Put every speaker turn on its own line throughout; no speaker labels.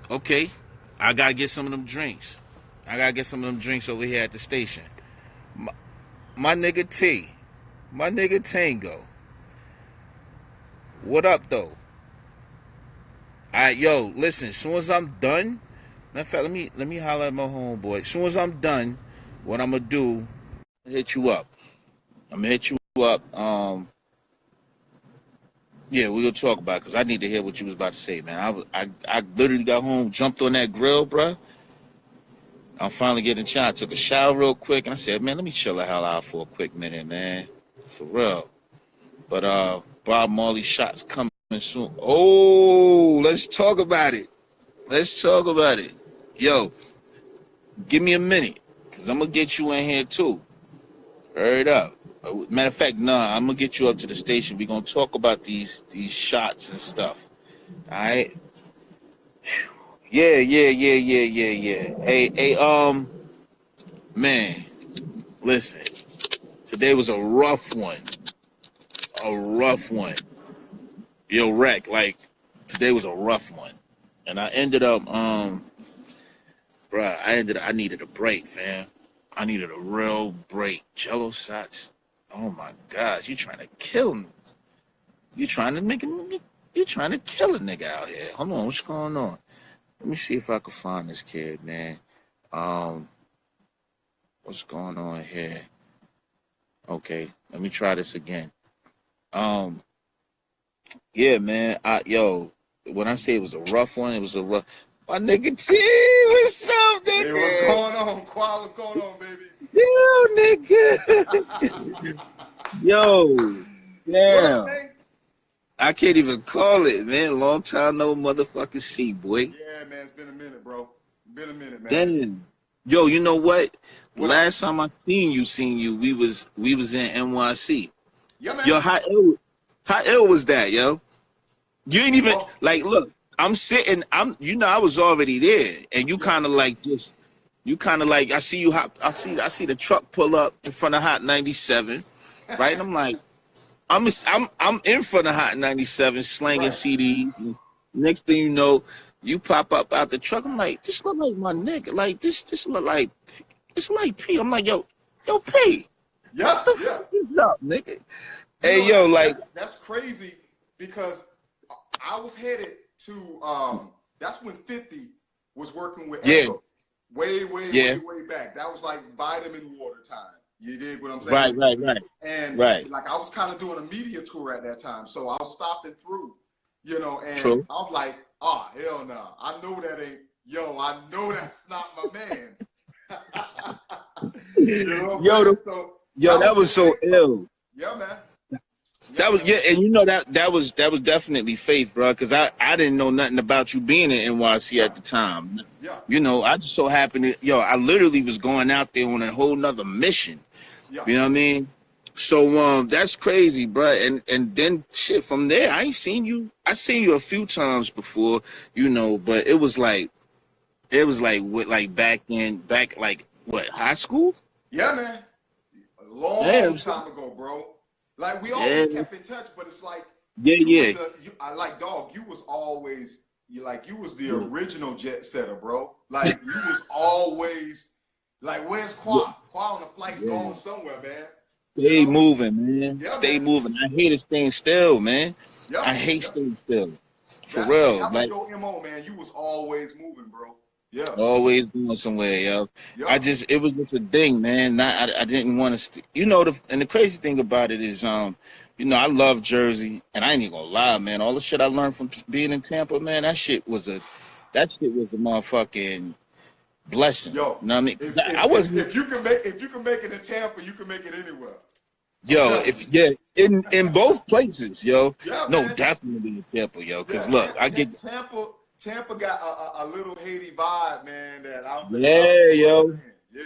Okay, I gotta get some of them drinks. I gotta get some of them drinks over here at the station. My, my nigga T, my nigga Tango. What up though? Alright, yo, listen, as soon as I'm done, matter of fact, let me holler at my homeboy. As soon as I'm done, what I'm gonna do, hit you up. I'm gonna hit you up. Yeah, we'll talk about it because I need to hear what you was about to say, man. I literally got home, jumped on that grill, bruh. I'm finally getting a shot. Took a shower real quick, and I said, man, let me chill the hell out for a quick minute, man. For real. But Bob Marley shots coming soon. Oh, let's talk about it. Let's talk about it. Yo, give me a minute, cause I'm gonna get you in here too. Hurry it up. Matter of fact, nah, I'm gonna get you up to the station. We're gonna talk about these shots and stuff. All right. Yeah. Man, listen. Today was a rough one. A rough one. Yo, Rec, like, today was a rough one. And I ended up, bruh, I needed a break, fam. I needed a real break. Jello shots. Oh my gosh, you trying to kill me. You trying to make it, you trying to kill a nigga out here. Hold on, what's going on? Let me see if I can find this kid, man. Um, what's going on here? Okay, let me try this again. Um, yeah, man. Yo, when I say it was a rough one, it was a rough. My nigga T, what's up,
Hey, what's
nigga?
going on, Quad? What's going on, baby?
Yo, nigga. Yo,
What up,
damn.
man?
I can't even call it, man. Long time no motherfucking see, boy.
Yeah, man, it's been a minute, bro. Been a minute, man.
Damn. Yo, you know what?
What up?
Last time I seen you, we was in NYC.
Yeah, man.
Yo, how ill was that, yo? You ain't even
Well,
like look, I'm sitting, I was already there, and you
yeah,
kinda like just you kinda like I see you hop I see the truck pull up in front of Hot 97, right? And I'm like, I'm in front of Hot 97 slanging
right.
CDs. And next thing you know, you pop up out the truck. I'm like, this look like my nigga. Like this look like P. I'm like, yo, P. What
Yeah,
the
yeah.
fuck is up, nigga?
You
Hey,
know
yo,
that's
like,
that's that's crazy because I was headed to. That's when 50 was working with
yeah,
Echo. Way, way,
yeah,
way, way back. That was like vitamin water time. You dig what I'm
right,
saying?
right, right,
And
right.
like I was kind of doing a media tour at that time, so I was stopping through, and
True.
I'm like, oh hell no, I know that ain't I know that's not my man. You know what I'm
Yo,
saying? So that
that
was
was
just
so
fake, bro.
ill.
Yeah, man. Yeah,
That was
man.
yeah, and you know that was definitely faith, bro. Because I didn't know nothing about you being in NYC
Yeah,
at the time.
yeah,
I just so happened to I literally was going out there on a whole nother mission.
yeah.
You know what I mean? So that's crazy, bro. And then shit from there, I ain't seen you. I seen you a few times before, but it was like what like back like what high school?
Yeah, man. A
Yeah,
long time ago, bro. Like we always
yeah,
kept in touch, but it's like
yeah,
you was
yeah.
the I like dog. You was always you was the
Yeah.
original jet setter, bro. Like you was always like, where's
Yeah.
Qua? Qua on a flight
Yeah.
going somewhere, man. You
Stay
know?
moving, man.
Yeah,
Stay
man.
moving. I hate it staying still, man.
Yeah,
I hate
yeah.
staying still. For real.
That was
Like
your MO, man. You was always moving, bro. Yeah,
always going somewhere, yo.
yeah,
It was just a thing, man. I didn't want to, and the crazy thing about it is, I love Jersey, and I ain't even gonna lie, man. All the shit I learned from being in Tampa, man, that shit was a motherfucking blessing.
yo.
You know what I mean? 'Cause
If
I
if if,
wasn't,
if you can make it in Tampa, you can make it anywhere. I'm
yo,
telling
if
you.
yeah, in both places, yo.
Yeah,
No,
man.
definitely in Tampa, yo.
Yeah,
Cause look, I get,
Tampa got a little Haiti vibe, man. That I don't think a lot of
yeah,
people
yo.
understand. Yeah,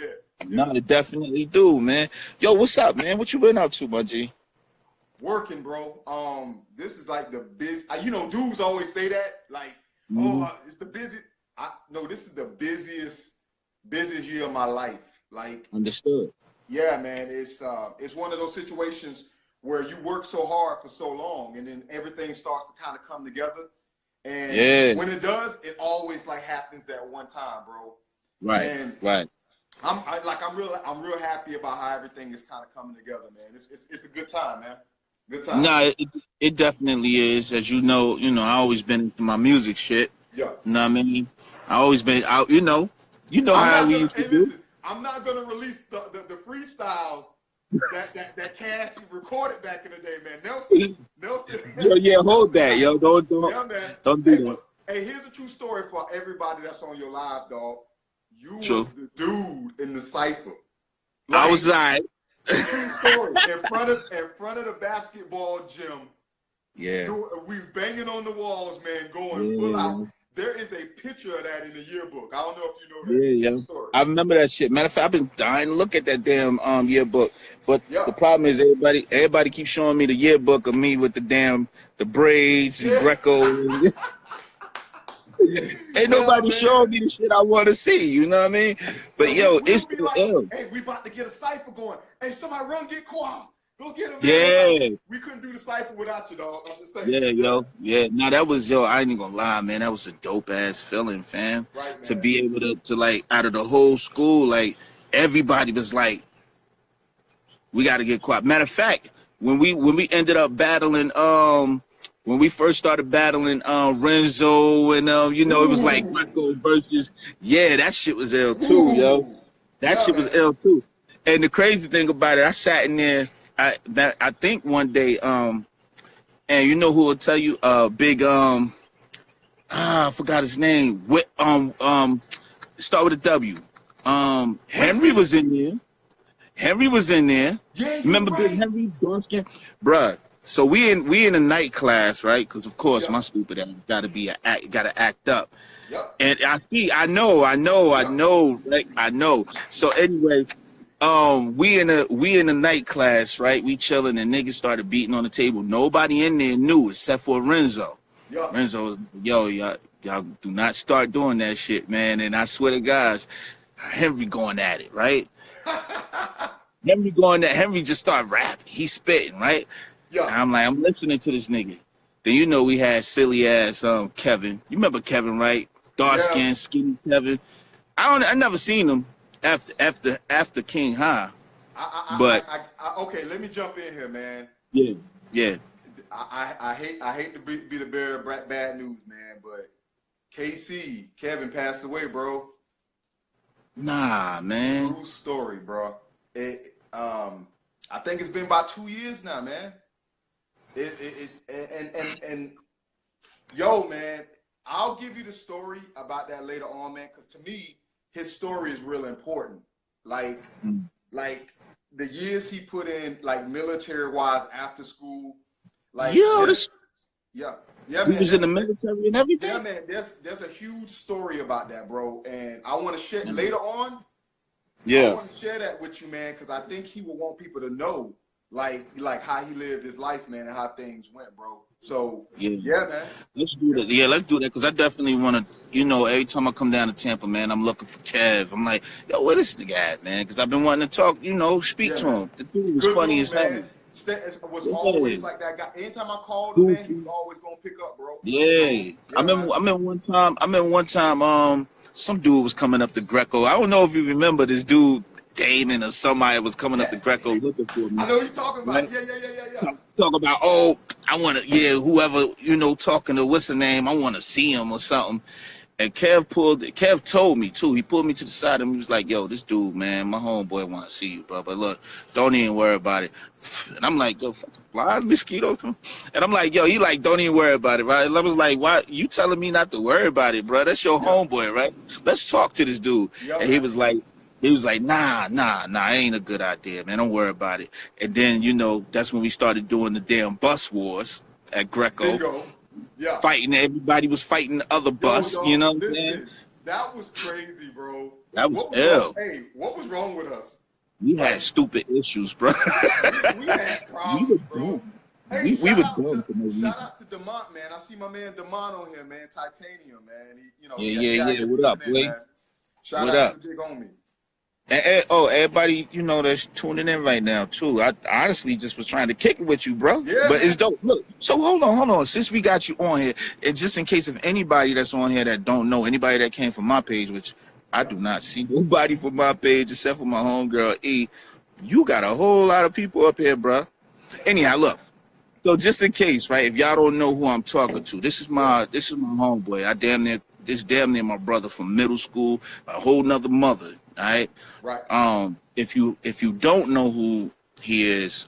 No,
yeah.
they definitely do, man. Yo, what's up, man? What you been up to, my G?
Working, bro. This is like the busy. Dudes always say that, like, oh,
Mhm.
it's the busy. No, this is the busiest year of my life. Like,
Understood.
yeah, man. It's one of those situations where you work so hard for so long, and then everything starts to kind of come together. And
Yeah.
when it does, it always like happens at one time, bro.
Right.
And
Right.
I'm real happy about how everything is kind of coming together, man. It's a good time, man. Good time.
No, it definitely is. As I always been into my music shit.
Yeah.
You know what I mean? I always been out. You know
I'm
how
not
we
gonna.
used to
Hey,
do.
listen. I'm not gonna release the freestyles that Cash recorded back in the day, man. Nelson.
Yo, yeah, hold
Nelson
that,
got.
yo.
Yeah, man.
Don't do
Hey,
that.
but hey, here's a true story for everybody that's on your live, dog. You was
True.
the dude in the cipher.
I
Like,
was like,
true story. In front of the basketball gym.
yeah.
We banging on the walls, man, going full
Yeah,
out. There is a picture of that in the yearbook. I don't know if you know that.
yeah,
True
yeah.
story.
I remember that shit. Matter of fact, I've been dying to look at that damn yearbook. But
Yeah.
the problem is everybody keeps showing me the yearbook of me with the braids, the
Yeah.
Greco. Ain't
Yeah,
nobody
man.
showing me the shit I want to see. You know what I mean? But
Yeah,
yo,
we'll
it's
be
still
like,
ill.
hey, we about to get a cipher going. Hey, somebody run get Qua. Go get him, man.
Yeah.
We couldn't do the cipher without you, dog. I'm just saying.
Yeah, yo. Yeah. No, that was, yo, I ain't even gonna lie, man. That was a dope ass feeling, fam.
Right,
To
man.
be able to like out of the whole school, like everybody was like, we gotta get quiet. Matter of fact, when we ended up battling, when we first started battling Renzo and it was like
Ooh.
Greco versus, yeah, that shit was ill too, yo.
Ooh.
That
Yeah,
shit was
man.
ill too. And the crazy thing about it, I sat in there, I think one day, and you know who will tell you, big I forgot his name. Start with a W. Henry
Whiskey?
was in there. Henry was in there.
Yeah, you're
Remember Big
right.
Henry Dawson? Bruh. So we in a night class, right? Because of course
Yeah.
my stupid ass gotta act up.
Yep.
And I
Yep.
know, right? I know. So anyway, we in a night class, right? We chilling and niggas started beating on the table. Nobody in there knew except for Renzo.
Yep.
Renzo was, yo, y'all do not start doing that shit, man. And I swear to God, Henry going at it, right? Henry just started rapping. He's spitting, right?
Yeah.
And I'm listening to this nigga. Then we had silly ass Kevin. You remember Kevin, right? Dark
Yeah.
skin, skinny Kevin. I never seen him after King High. But
Okay, let me jump in here, man.
yeah, yeah.
I hate to be the bearer of bad news, man, but Kevin passed away, bro.
Nah, man.
True story, bro. I think it's been about 2 years now, man. And yo, man, I'll give you the story about that later on, man, because to me, his story is real important. Like the years he put in, like military wise, after school, like
Yo,
yeah,
he
man.
was in the military and
Yeah,
everything.
man. There's a huge story about that, bro, and I want to share later on. I
Yeah.
want to share that with you, man, because I think he will want people to know, like how he lived his life, man, and how things went, bro. So yeah, man.
Let's do that. Yeah, let's do that because I definitely want to. Every time I come down to Tampa, man, I'm looking for Kev. I'm like, yo, where this the guy, man? Because I've been wanting to talk. Speak
Yeah,
to
man.
him. The dude was
Good
funny
dude,
as hell.
man. Was
Yeah.
always like that guy. Anytime I called him, man, he was
Goofy.
always gonna pick up, bro. So
Yeah. I
yeah, man.
remember. I remember one time. Some dude was coming up the Greco. I don't know if you remember this dude, Damon or somebody was coming up
Yeah,
the Greco looking for me.
I know what you're talking about.
Right?
Yeah.
Talk about, oh, I want to, yeah, whoever, talking to what's the name, I want to see him or something. And Kev told me too. He pulled me to the side and he was like, yo, this dude, man, my homeboy want to see you, bro. But look, don't even worry about it. And I'm like, yo, fucking flies, mosquitoes. And I'm like, yo, he like, don't even worry about it, right? And I was like, why you telling me not to worry about it, bro? That's your
Yeah,
homeboy, right? Let's talk to this dude.
yeah,
And
man.
he was like, nah, it ain't a good idea, man. Don't worry about it. And then, that's when we started doing the damn bus wars at Greco.
Bingo. Yeah.
Fighting, everybody was fighting the other
Yo,
bus, you
dog,
know what I'm saying?
listen, that was crazy, bro.
That was
What was wrong?
ill.
Hey, what was wrong with us?
We had
Like,
stupid issues, bro.
we had
We were
problems, bro.
dumb.
Hey,
We were dumb for no
shout
reason.
out to Demont, man. I see my man Demont on here, man. Titanium, man. He
Yeah,
he
yeah,
out
yeah.
here
What up,
peeping in,
boy?
man. Shout
What
out to
up?
the big homie.
Oh, everybody, you know, that's tuning in right now too. I honestly just was trying to kick it with you, bro.
Yeah,
But it's
man.
dope. Look, so hold on. Since we got you on here, and just in case of anybody that's on here that don't know, anybody that came from my page, which I
Yeah.
do not see nobody from my page except for my homegirl E. You got a whole lot of people up here, bro. Anyhow, look. So just in case, right? If y'all don't know who I'm talking to,
Yeah.
this is my homeboy. Damn near my brother from middle school, a whole nother mother. All right.
Right.
If you don't know who he is,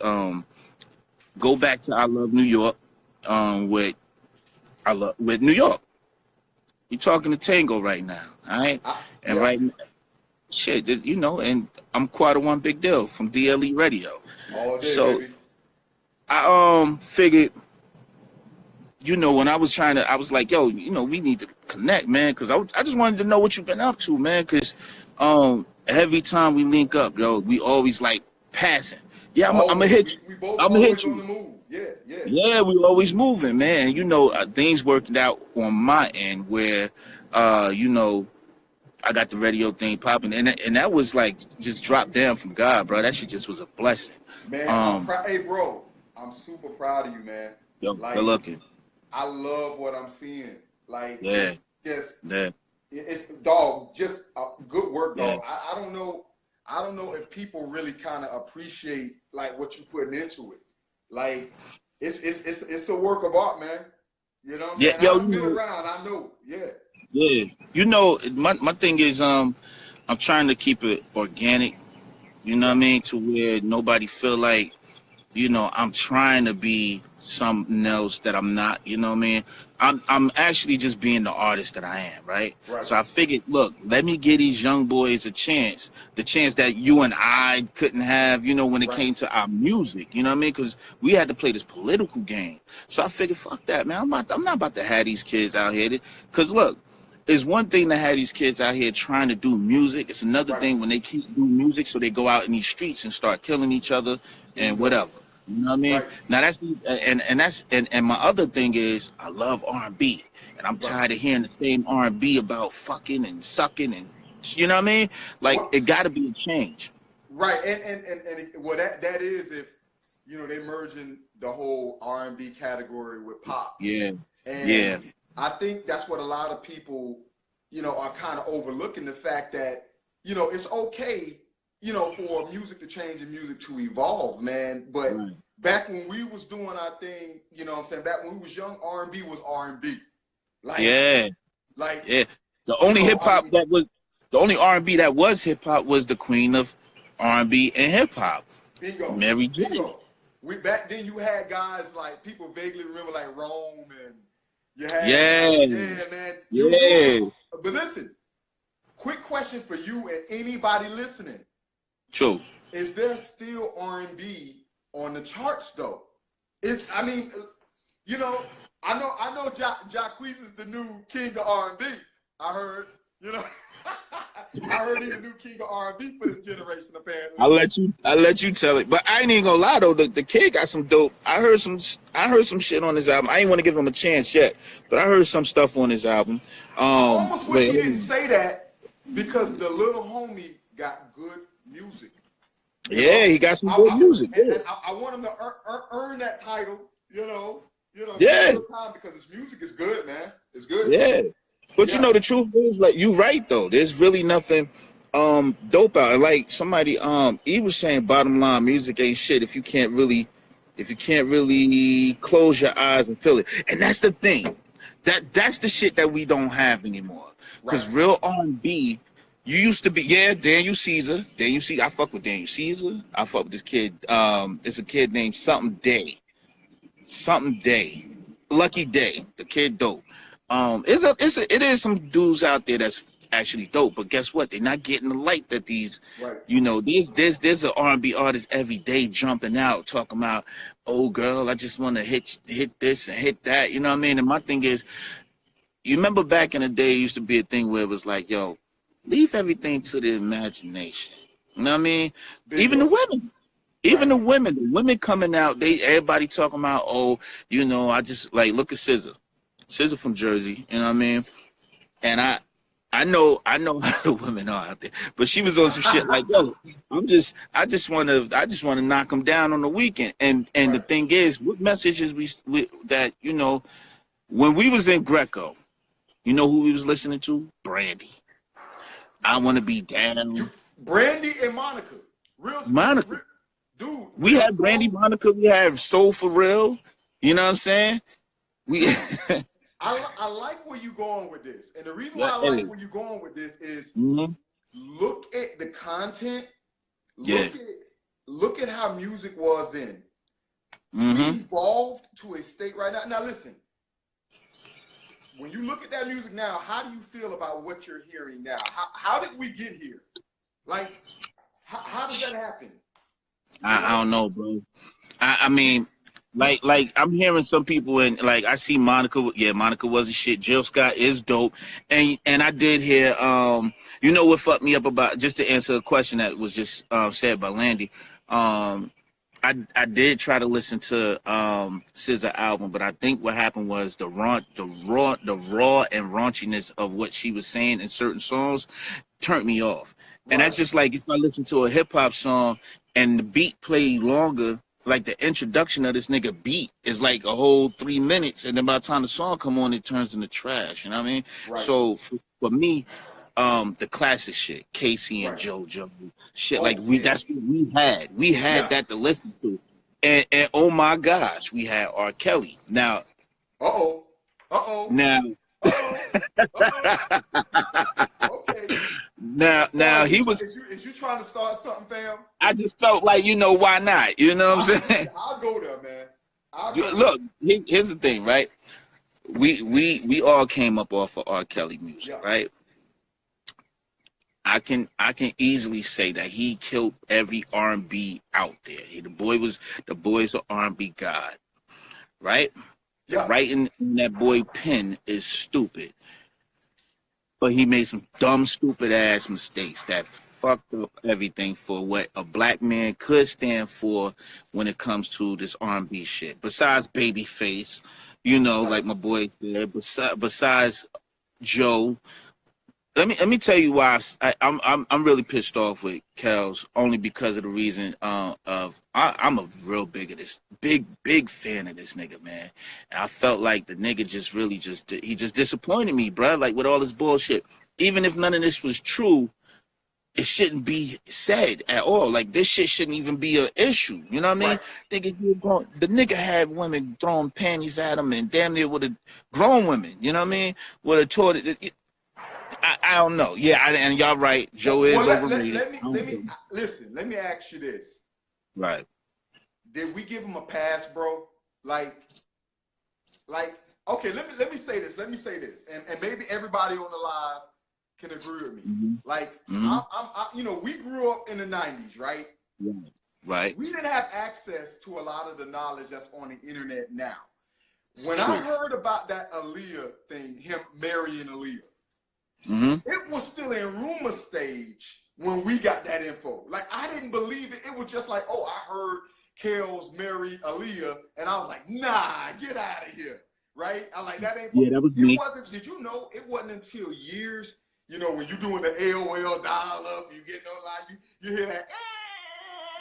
go back to I Love New York, with with New York. You talking to Tango right now, all right? And
Yeah.
right, shit, you know, and I'm quite a one big deal from D.L.E. Radio.
All day,
So
baby.
I figured, you know, when I was I was like, yo, you know, we need to connect, man, because I just wanted to know what you've been up to, man, because every time we link up, yo, we always like passing. Yeah, I'm gonna
Always.
hit
We
you.
both
I'm gonna hit
always on
you.
the move. Yeah. Yeah.
Yeah, we always moving, man. You know, things worked out on my end where, you know, I got the radio thing popping, and that was like just dropped down from God, bro. That shit just was a blessing.
Man, I'm
Um,
proud. Hey, bro, I'm super proud of you, man.
Yo, good
Like,
looking.
I love what I'm seeing. Like,
Yeah,
it's just,
yeah,
it's dog, just good work,
yeah.
dog. I don't know. I don't know if people really kind of appreciate like what you putting into it. Like, it's a work of art, man. You know what I'm
Yeah,
saying?
yo,
I've
you
been
know,
around. I know. Yeah.
yeah. You know, my thing is, I'm trying to keep it organic. You know what
Yeah.
I mean? To where nobody feel like, you know, I'm trying to be something else that I'm not, you know what I mean? I'm actually just being the artist that I am, right?
Right.
So I figured, look, let me give these young boys a chance, the chance that you and I couldn't have, you know, when it
Right.
came to our music, you know what I mean? Because we had to play this political game. So I figured, fuck that, man. I'm not about to have these kids out here. Because look, it's one thing to have these kids out here trying to do music. It's another
Right.
thing when they keep doing music, so they go out in these streets and start killing each other and
Bingo.
whatever. You know what I mean?
Right.
Now and my other thing is I love R&B, and I'm
Right.
tired of hearing the same R&B about fucking and sucking and you know what I mean? Like
What?
it got to be a change.
Right, well, that is if you know they're merging the whole R&B category with pop,
Yeah,
and
yeah,
I think that's what a lot of people, you know, are kind of overlooking the fact that you know it's okay, you know, for music to change and music to evolve, man. But
right.
back when we was doing our thing, you know, what I'm saying back when we was young, R&B was R&B, like
Yeah,
like
yeah. The
you
only
know,
hip
I
hop
mean,
that was the only R&B that was hip hop was the queen of R&B and hip hop,
bingo,
Mary J.
bingo. We back then you had guys like people vaguely remember like Rome and you had like
Yeah,
yeah man you
yeah.
but listen, quick question for you and anybody listening.
True.
Is there still R&B on the charts though? Is I mean, you know, I know Jacquees is the new king of R&B. I heard, you know. I heard he's the new king of R&B for this generation, apparently.
I'll let you tell it. But I ain't even gonna lie though, the kid got some dope. I heard some shit on his album. I ain't want to give him a chance yet, but I heard some stuff on his album.
I almost wish
But
he didn't say that because the little homie got good music. You
yeah,
know,
he got some good music. Yeah.
and I want him to earn that title. Give him a
Yeah,
little time because his music is good, man. It's good.
yeah. But you
Yeah.
know the truth is, like, you right though. There's really nothing dope out. And like somebody he was saying, bottom line, music ain't shit if you can't really close your eyes and feel it. And that's the thing. That's the shit that we don't have anymore.
Right.
Cause real R&B, you used to be, yeah, Daniel Caesar. I fuck with Daniel Caesar. I fuck with this kid. It's a kid named something Day. Something Day. Lucky Day. The kid dope. It is some dudes out there that's actually dope, but guess what? They're not getting the light that these,
Right.
you know, there's an R&B artist every day jumping out talking about, oh girl, I just want to hit this and hit that, you know what I mean? And my thing is, you remember back in the day, it used to be a thing where it was like, yo, leave everything to the imagination. You know what I mean? Even the
Bingo.
women. Even
Right.
the women coming out, everybody talking about, oh, you know, I just like look at SZA from Jersey, you know what I mean? And I I know how the women are out there, but she was on some shit like, yo, I just want to knock them down on the weekend. And the
Right.
thing is, what messages we that you know when we was in Greco, you know who we was listening to? Brandy. I want to be
You
down.
Brandy and Monica.
Monica.
Dude,
We
real
had Brandy,
talk.
Monica. We had Soul for Real. You know what I'm saying? We.
Dude, I like where you going with this. And the reason why
Yeah.
I like where you going with this is
Mm-hmm.
look at the content,
Yeah.
look at how music was then. We
Mm-hmm.
evolved to a state right now. Now listen, when you look at that music now, how do you feel about what you're hearing now? How did we get here? Like, how does that happen? You
I
know?
don't know, bro. I mean, like I'm hearing some people and like I see Monica. Yeah, Monica was a shit. Jill Scott is dope, and I did hear you know what fucked me up about, just to answer a question that was just said by Landy. I did try to listen to SZA album, but I think what happened was the raw and raunchiness of what she was saying in certain songs turned me off. And
Right.
that's just like if I listen to a hip hop song and the beat played longer, like the introduction of this nigga beat is like a whole 3 minutes, and then by the time the song come on, it turns into trash. You know what I mean?
Right.
So for me, the classic shit, Casey and
Right.
JoJo, shit like
Oh yeah.
that's what we had. We had
Yeah.
that to listen to. And oh my gosh, we had R. Kelly.
Uh-oh. Uh-oh.
Now,
Uh-oh. Uh-oh. Okay.
now
Quad,
he was.
is you trying to start something, fam?
I just felt like, why not? You know what I'm saying?
I'll go there, man. I'll go there.
Look, here's the thing, right? We all came up off of R. Kelly music,
Yeah.
right? I can easily say that he killed every R&B out there. The boy's an R&B god, right? The
Yeah.
writing in that boy pen is stupid, but he made some dumb, stupid ass mistakes that fucked up everything for what a black man could stand for when it comes to this R&B shit. Besides Babyface,
Right.
like my boy said, besides Joe. Let me tell you why I'm really pissed off with Kels, only because of the reason of I'm a real big fan of this nigga, man. And I felt like the nigga he just disappointed me, bro. Like with all this bullshit. Even if none of this was true, it shouldn't be said at all. Like this shit shouldn't even be an issue. You know what I mean?
Right.
The nigga had women throwing panties at him and damn near would have grown women. You know what I mean? Would have taught it. I don't know. Yeah, and y'all right. Joe is
Well,
overrated.
let me listen. Let me ask you this:
Right.
did we give him a pass, bro? Like, okay. Let me say this. Let me say this, and maybe everybody on the live can agree with me.
Mm-hmm.
Like,
Mm-hmm.
we grew up in the '90s, right?
Right. Right.
We didn't have access to a lot of the knowledge that's on the internet now. When I
Truth.
heard about that Aaliyah thing, him marrying Aaliyah,
Mm-hmm.
it was still in rumor stage when we got that info. Like, I didn't believe it. It was just like, oh, I heard Kells marry Aaliyah, and I was like, nah, get out of here, right? I like that ain't.
Yeah, that was
It
me.
wasn't. Did you know it wasn't until years? When you're doing the AOL dial up, you get no line, you hear that.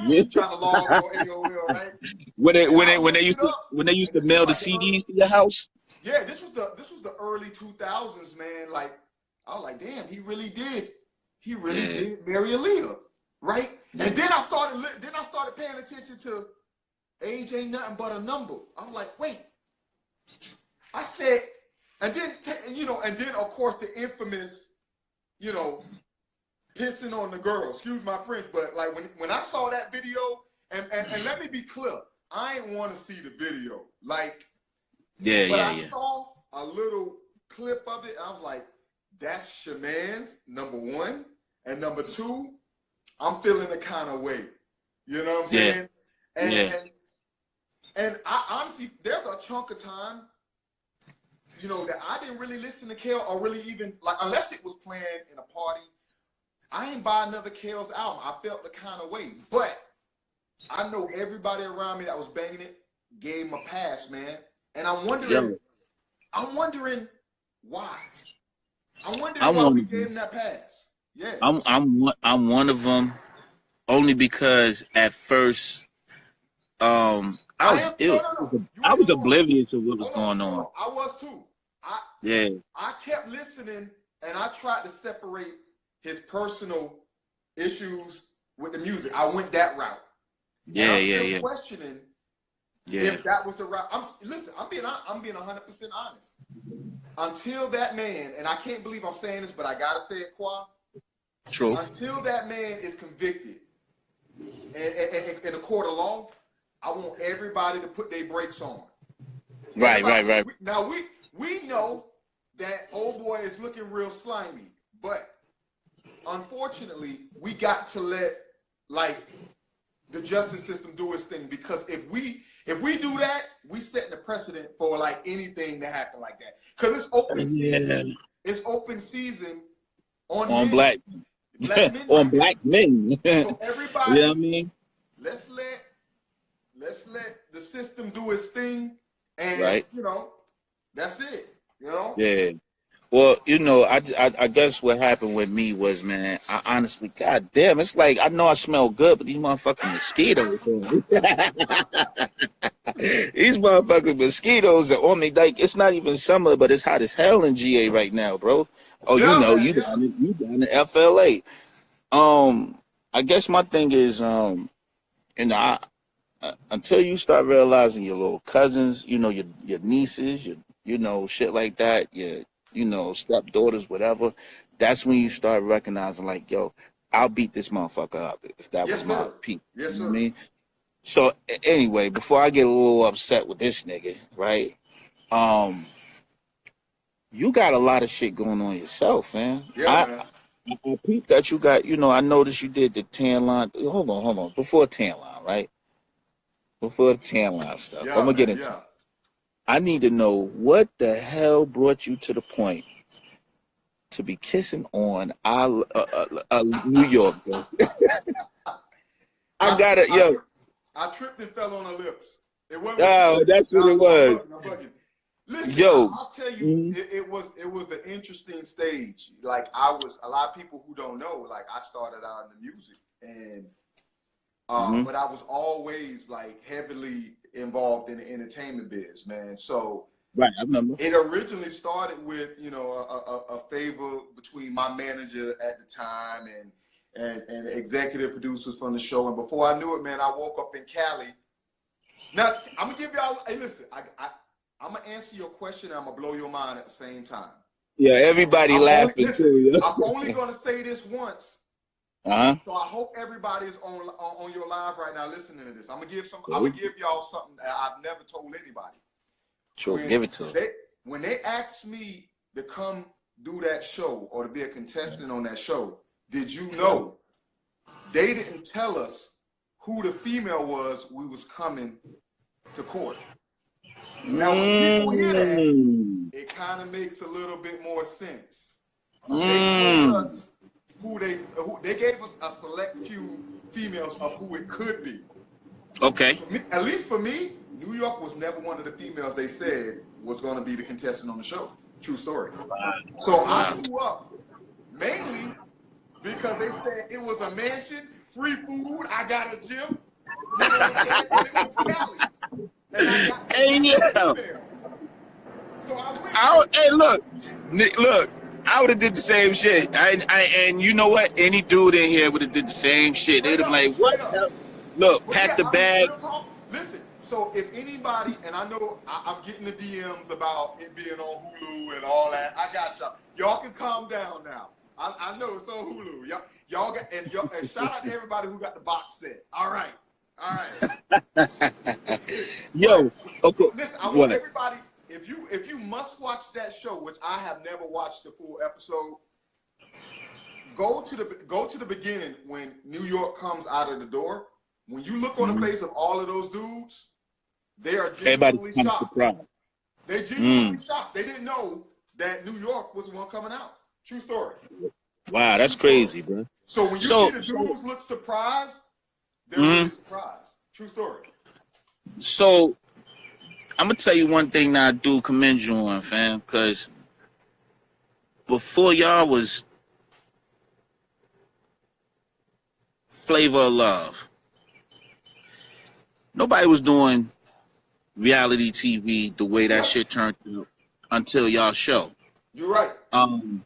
Yeah.
You trying to log on AOL, right?
When
And
they used to
this was
mail the
like
CDs to your house.
yeah, this was the early 2000s, man. Like, I was like, damn, he really did marry Aaliyah, right?
Yeah.
And then I started paying attention to age ain't nothing but a number. I was like, wait. I said, and then and then of course the infamous, pissing on the girl. Excuse my French, but like when I saw that video, and let me be clear, I ain't want to see the video, like, but I saw a little clip of it, and I was like, that's Shaman's number one, and number two, I'm feeling the kind of way, you know what I'm saying? And I honestly, there's a chunk of time, that I didn't really listen to Kel or really even like, unless it was playing in a party. I ain't buy another Kel's album. I felt the kind of way, but I know everybody around me that was banging it gave him a pass, man. And I'm wondering why. I'm wondering
I'm
why
one
we
of
gave
them.
him that pass. Yeah.
I'm one of them only because at first
I am no no no. You
I
ain't
was
no wrong.
oblivious to what was
Hold on,
going
hold
on.
on. I was too. I
Yeah.
I kept listening and I tried to separate his personal issues with the music. I went that route. And
Yeah,
I'm
yeah,
still
yeah.
questioning
Yeah.
if that was the route. I'm being 100% honest. Until that man, and I can't believe I'm saying this, but I gotta say it, Qua.
Truth.
Until that man is convicted in a court of law, I want everybody to put their brakes on.
Right, right,
Everybody.
right.
Now we know that old boy is looking real slimy, but unfortunately, we got to let like the justice system do its thing, because if we do that, we setting the precedent for like anything to happen like that. Because it's open season.
Yeah.
It's open season on
On
men,
black
black men
on
right now.
black men. You
So
know
everybody,
what I mean?
let's let the system do its thing, and
Right.
you know, that's it. You know.
Yeah. Well, you know, I guess what happened with me was, man, I honestly, god damn, it's like I know I smell good, but these motherfucking mosquitoes on me. These motherfucking mosquitoes are on me. Like, it's not even summer, but it's hot as hell in GA right now, bro. Oh, you
Yeah,
know,
man. Yeah.
you down in FLA. I guess my thing is, you know, until you start realizing your little cousins, you know, your nieces, you know, shit like that, your, you know, stepdaughters, whatever, that's when you start recognizing, like, yo, I'll beat this motherfucker up if that was
Yes,
my
sir.
peep.
Yes,
You know what I
sir.
mean? So anyway, before I get a little upset with this nigga, right? Um, you got a lot of shit going on yourself, man.
Yeah, man.
I peeped that you got, you know, I noticed you did the tan line. Hold on. Before tan line, right? Before the tan line stuff. I'm
Yeah,
gonna get
man.
into
Yeah.
I need to know what the hell brought you to the point to be kissing on New York, bro. I
I
got
tripped.
it, yo.
I tripped and fell on her lips. It wasn't what you
Oh,
think.
that's what
No,
it
I'm
was.
bugging. I'm bugging. Listen,
Yo.
I'll tell you,
Mhm.
it was an interesting stage. Like I was, a lot of people who don't know, like I started out in the music, and
Mhm.
but I was always like heavily involved in the entertainment biz, man. So
Right, I remember.
it originally started with, you know, a favor between my manager at the time and executive producers from the show. And before I knew it, man, I woke up in Cali. Now I'm gonna give y'all. Hey, listen, I'm gonna answer your question and I'm gonna blow your mind at the same time.
Yeah, everybody laughing
Listen.
too, yo.
I'm only gonna say this once.
Uh-huh.
So I hope everybody is on your live right now listening to this. I'm gonna give
Cool.
y'all something that I've never told anybody.
Sure, give it to her.
When they asked me to come do that show or to be a contestant on that show, did you know they didn't tell us who the female was we was coming to court? Now, when people hear that, it kind of makes a little bit more sense. They told us who they gave us a select few females of who it could be.
Okay.
At least for me, New York was never one of the females they said was going to be the contestant on the show. True story. So I grew up mainly because they said it was a mansion, free food, I got a gym, you know what I'm saying? And it was Cali. And I got to
Hey,
date
yo.
a female. So I went
Hey, look. I would have did the same shit. And you know what? Any dude in here would have did the same shit. They'd have been like, what
straight up.
the hell? Look,
But
pack
yeah,
the
I mean,
bag.
real talk. Listen, so if anybody, and I know I'm getting the DMs about it being on Hulu and all that, I got y'all. Y'all can calm down now. I know it's on Hulu. Y'all got and shout out to everybody who got the box set. All right.
Yo, okay.
Listen, I want
What?
everybody. If you must watch that show, which I have never watched the full episode, go to the beginning when New York comes out of the door. When you look on the face of all of those dudes, they are
Everybody's
genuinely
kind of
shocked.
surprised.
They genuinely shocked. They didn't know that New York was the one coming out. True story.
Wow, that's crazy, bro.
So when you see the dudes look surprised, they're really surprised. True story.
So I'm gonna tell you one thing that I do commend you on, fam, because before y'all was Flavor of Love. Nobody was doing reality TV the way
You're
that
right.
shit turned out until y'all show.
You're right.
Um,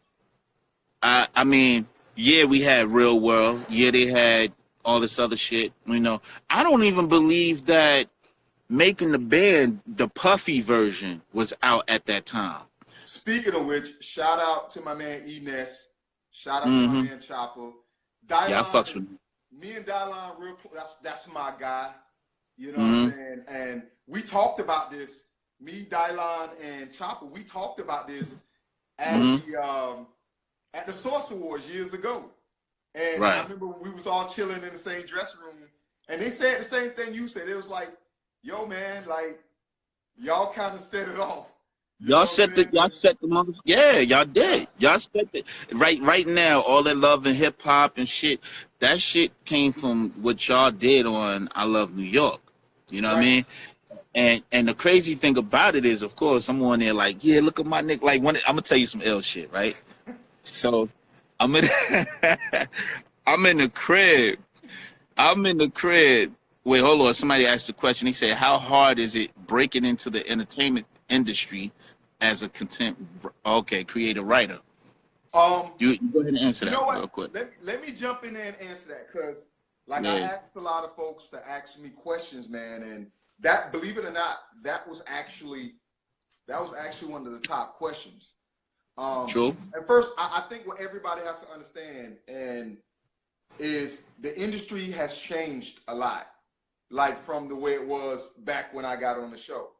I mean, yeah, we had Real World. Yeah, they had all this other shit. You know, I don't even believe that Making the Band, the Puffy version, was out at that time.
Speaking of which, shout out to my man Enes. Shout out to my
Mm-hmm.
man Chopper.
Yeah, I
Dylon
fucks
is
with him.
me and Dylon real close. That's my guy. You know what I'm
Mm-hmm.
saying? And we talked about this. Me, Dylon, and Chopper. We talked about this
Mm-hmm.
at the Source Awards years ago. And I
Right.
remember we was all chilling in the same dressing room, and they said the same thing you said. It was like, "Yo, man, like y'all kind of set it off." You know what I'm saying?
Y'all set the mother. Yeah, y'all did. Y'all set it right now. All that love and hip hop and shit. That shit came from what y'all did on I Love New York. You know what I
Right.
mean? And the crazy thing about it is, of course, I'm on there like, yeah, look at my Nick. Like, I'm gonna tell you some ill shit, right? So I'm in, I'm in the crib. I'm in the crib. Wait, hold on. Somebody asked a question. He said, "How hard is it breaking into the entertainment industry as a content, okay, creator writer?"
Um,
You go ahead and answer
you
that
know
real
what?
quick.
Let me jump in there and answer that because, like, I
Yeah.
asked a lot of folks to ask me questions, man, and that, believe it or not, that was actually one of the top questions.
True.
At first, I think what everybody has to understand and is the industry has changed a lot, like from the way it was back when I got on the show.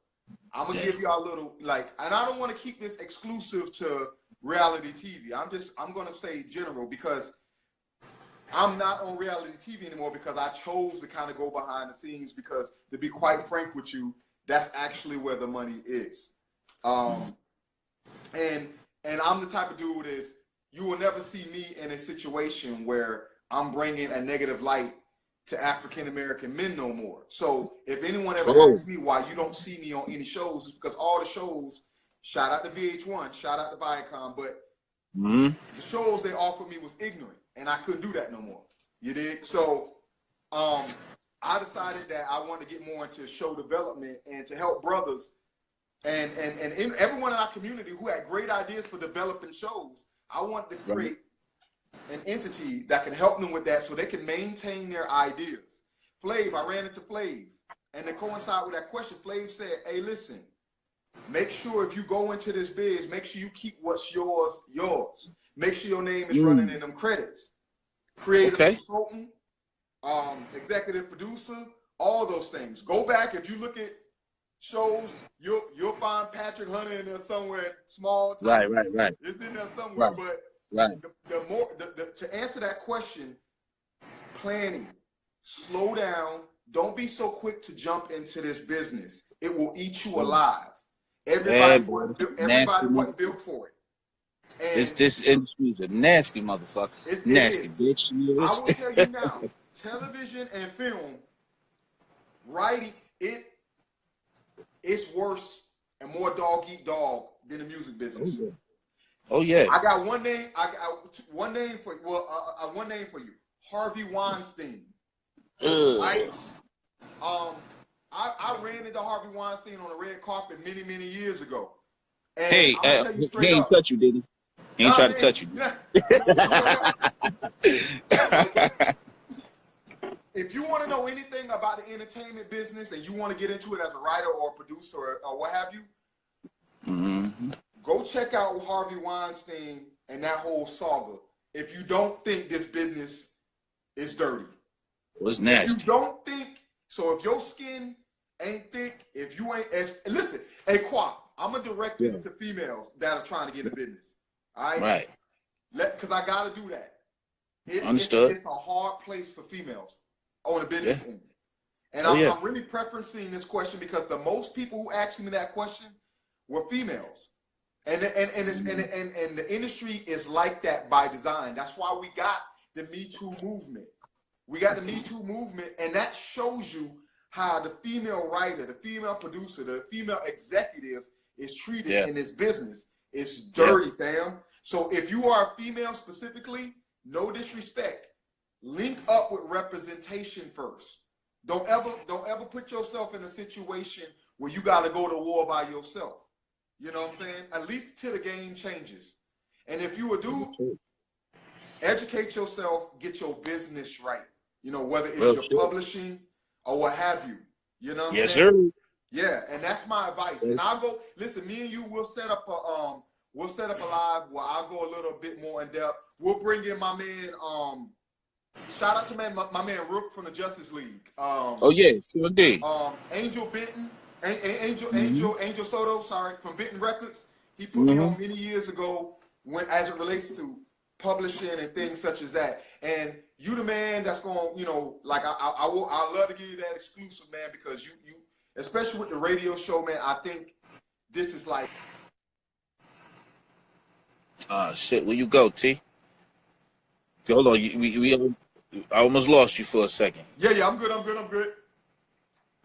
I'm gonna
Yeah.
give y'all a little like, and I don't want to keep this exclusive to reality TV. I'm gonna say general because I'm not on reality TV anymore because I chose to kind of go behind the scenes because to be quite frank with you, that's actually where the money is. Um, and I'm the type of dude is you will never see me in a situation where I'm bringing a negative light to African American men no more. So if anyone ever
Oh.
asks me why you don't see me on any shows, it's because all the shows, shout out to VH1, shout out to Viacom, but
Mm-hmm.
the shows they offered me was ignorant, and I couldn't do that no more. You dig? So I decided that I wanted to get more into show development and to help brothers and everyone in our community who had great ideas for developing shows. I wanted to create an entity that can help them with that so they can maintain their ideas. Flav, I ran into Flav, and to coincide with that question, Flav said, "Hey, listen, make sure if you go into this biz, make sure you keep what's yours, yours. Make sure your name is running in them credits. Creative
Okay.
consultant, executive producer, all those things. Go back, if you look at shows, you'll find Patrick Hunter in there somewhere, small time.
Right.
It's in there somewhere,
Right.
but
Right.
to answer that question, planning, slow down. Don't be so quick to jump into this business. It will eat you alive.
Yeah, boy. Nasty
Everybody wasn't
motherfucker.
built for it. And
This industry is a nasty motherfucker.
it
Nasty
is.
bitch.
I will tell you now, television and film, writing, it's worse and more dog eat dog than the music business.
Oh yeah.
I got one name. I got one name for one name for you. Harvey Weinstein. Right? I ran into Harvey Weinstein on a red carpet many years ago. And
Hey,
I'm gonna tell you
he
straight
ain't
up.
touch you, did he? He ain't try to touch you.
Yeah. If you want to know anything about the entertainment business and you want to get into it as a writer or a producer or what have you, go check out Harvey Weinstein and that whole saga. If you don't think this business is dirty,
It was nasty.
if you don't think so, if your skin ain't thick, if you ain't as listen, hey Quap, I'm gonna direct this to females that are trying to get in the business. All right,
Right.
Because I gotta do that.
Understood.
It's a hard place for females on the business end. And
Oh,
I'm really preferencing this question because the most people who asked me that question were females. And the industry is like that by design. That's why we got the Me Too movement. We got the Me Too movement, and that shows you how the female writer, the female producer, the female executive is treated in this business. It's dirty, fam. So if you are a female specifically, no disrespect, link up with representation first. Don't ever put yourself in a situation where you got to go to war by yourself. You know what I'm saying? At least till the game changes. And if you a dude, educate yourself, get your business right. You know, whether it's your publishing or what have you. You know what I'm saying?
Sir.
Yeah, and that's my advice. And I'll go, listen, me and you will set up a live where I'll go a little bit more in depth. We'll bring in my man, shout out to my man Rook from the Justice League.
Oh yeah, sure did.
Angel Benton, Angel Soto, sorry, from Benton Records. He put me on many years ago as it relates to publishing and things such as that. And you the man that's going, you know, like I'd love to give you that exclusive, man, because you especially with the radio show, man, I think this is like
shit, where you go, T? Hold on, I almost lost you for a second.
Yeah, I'm good.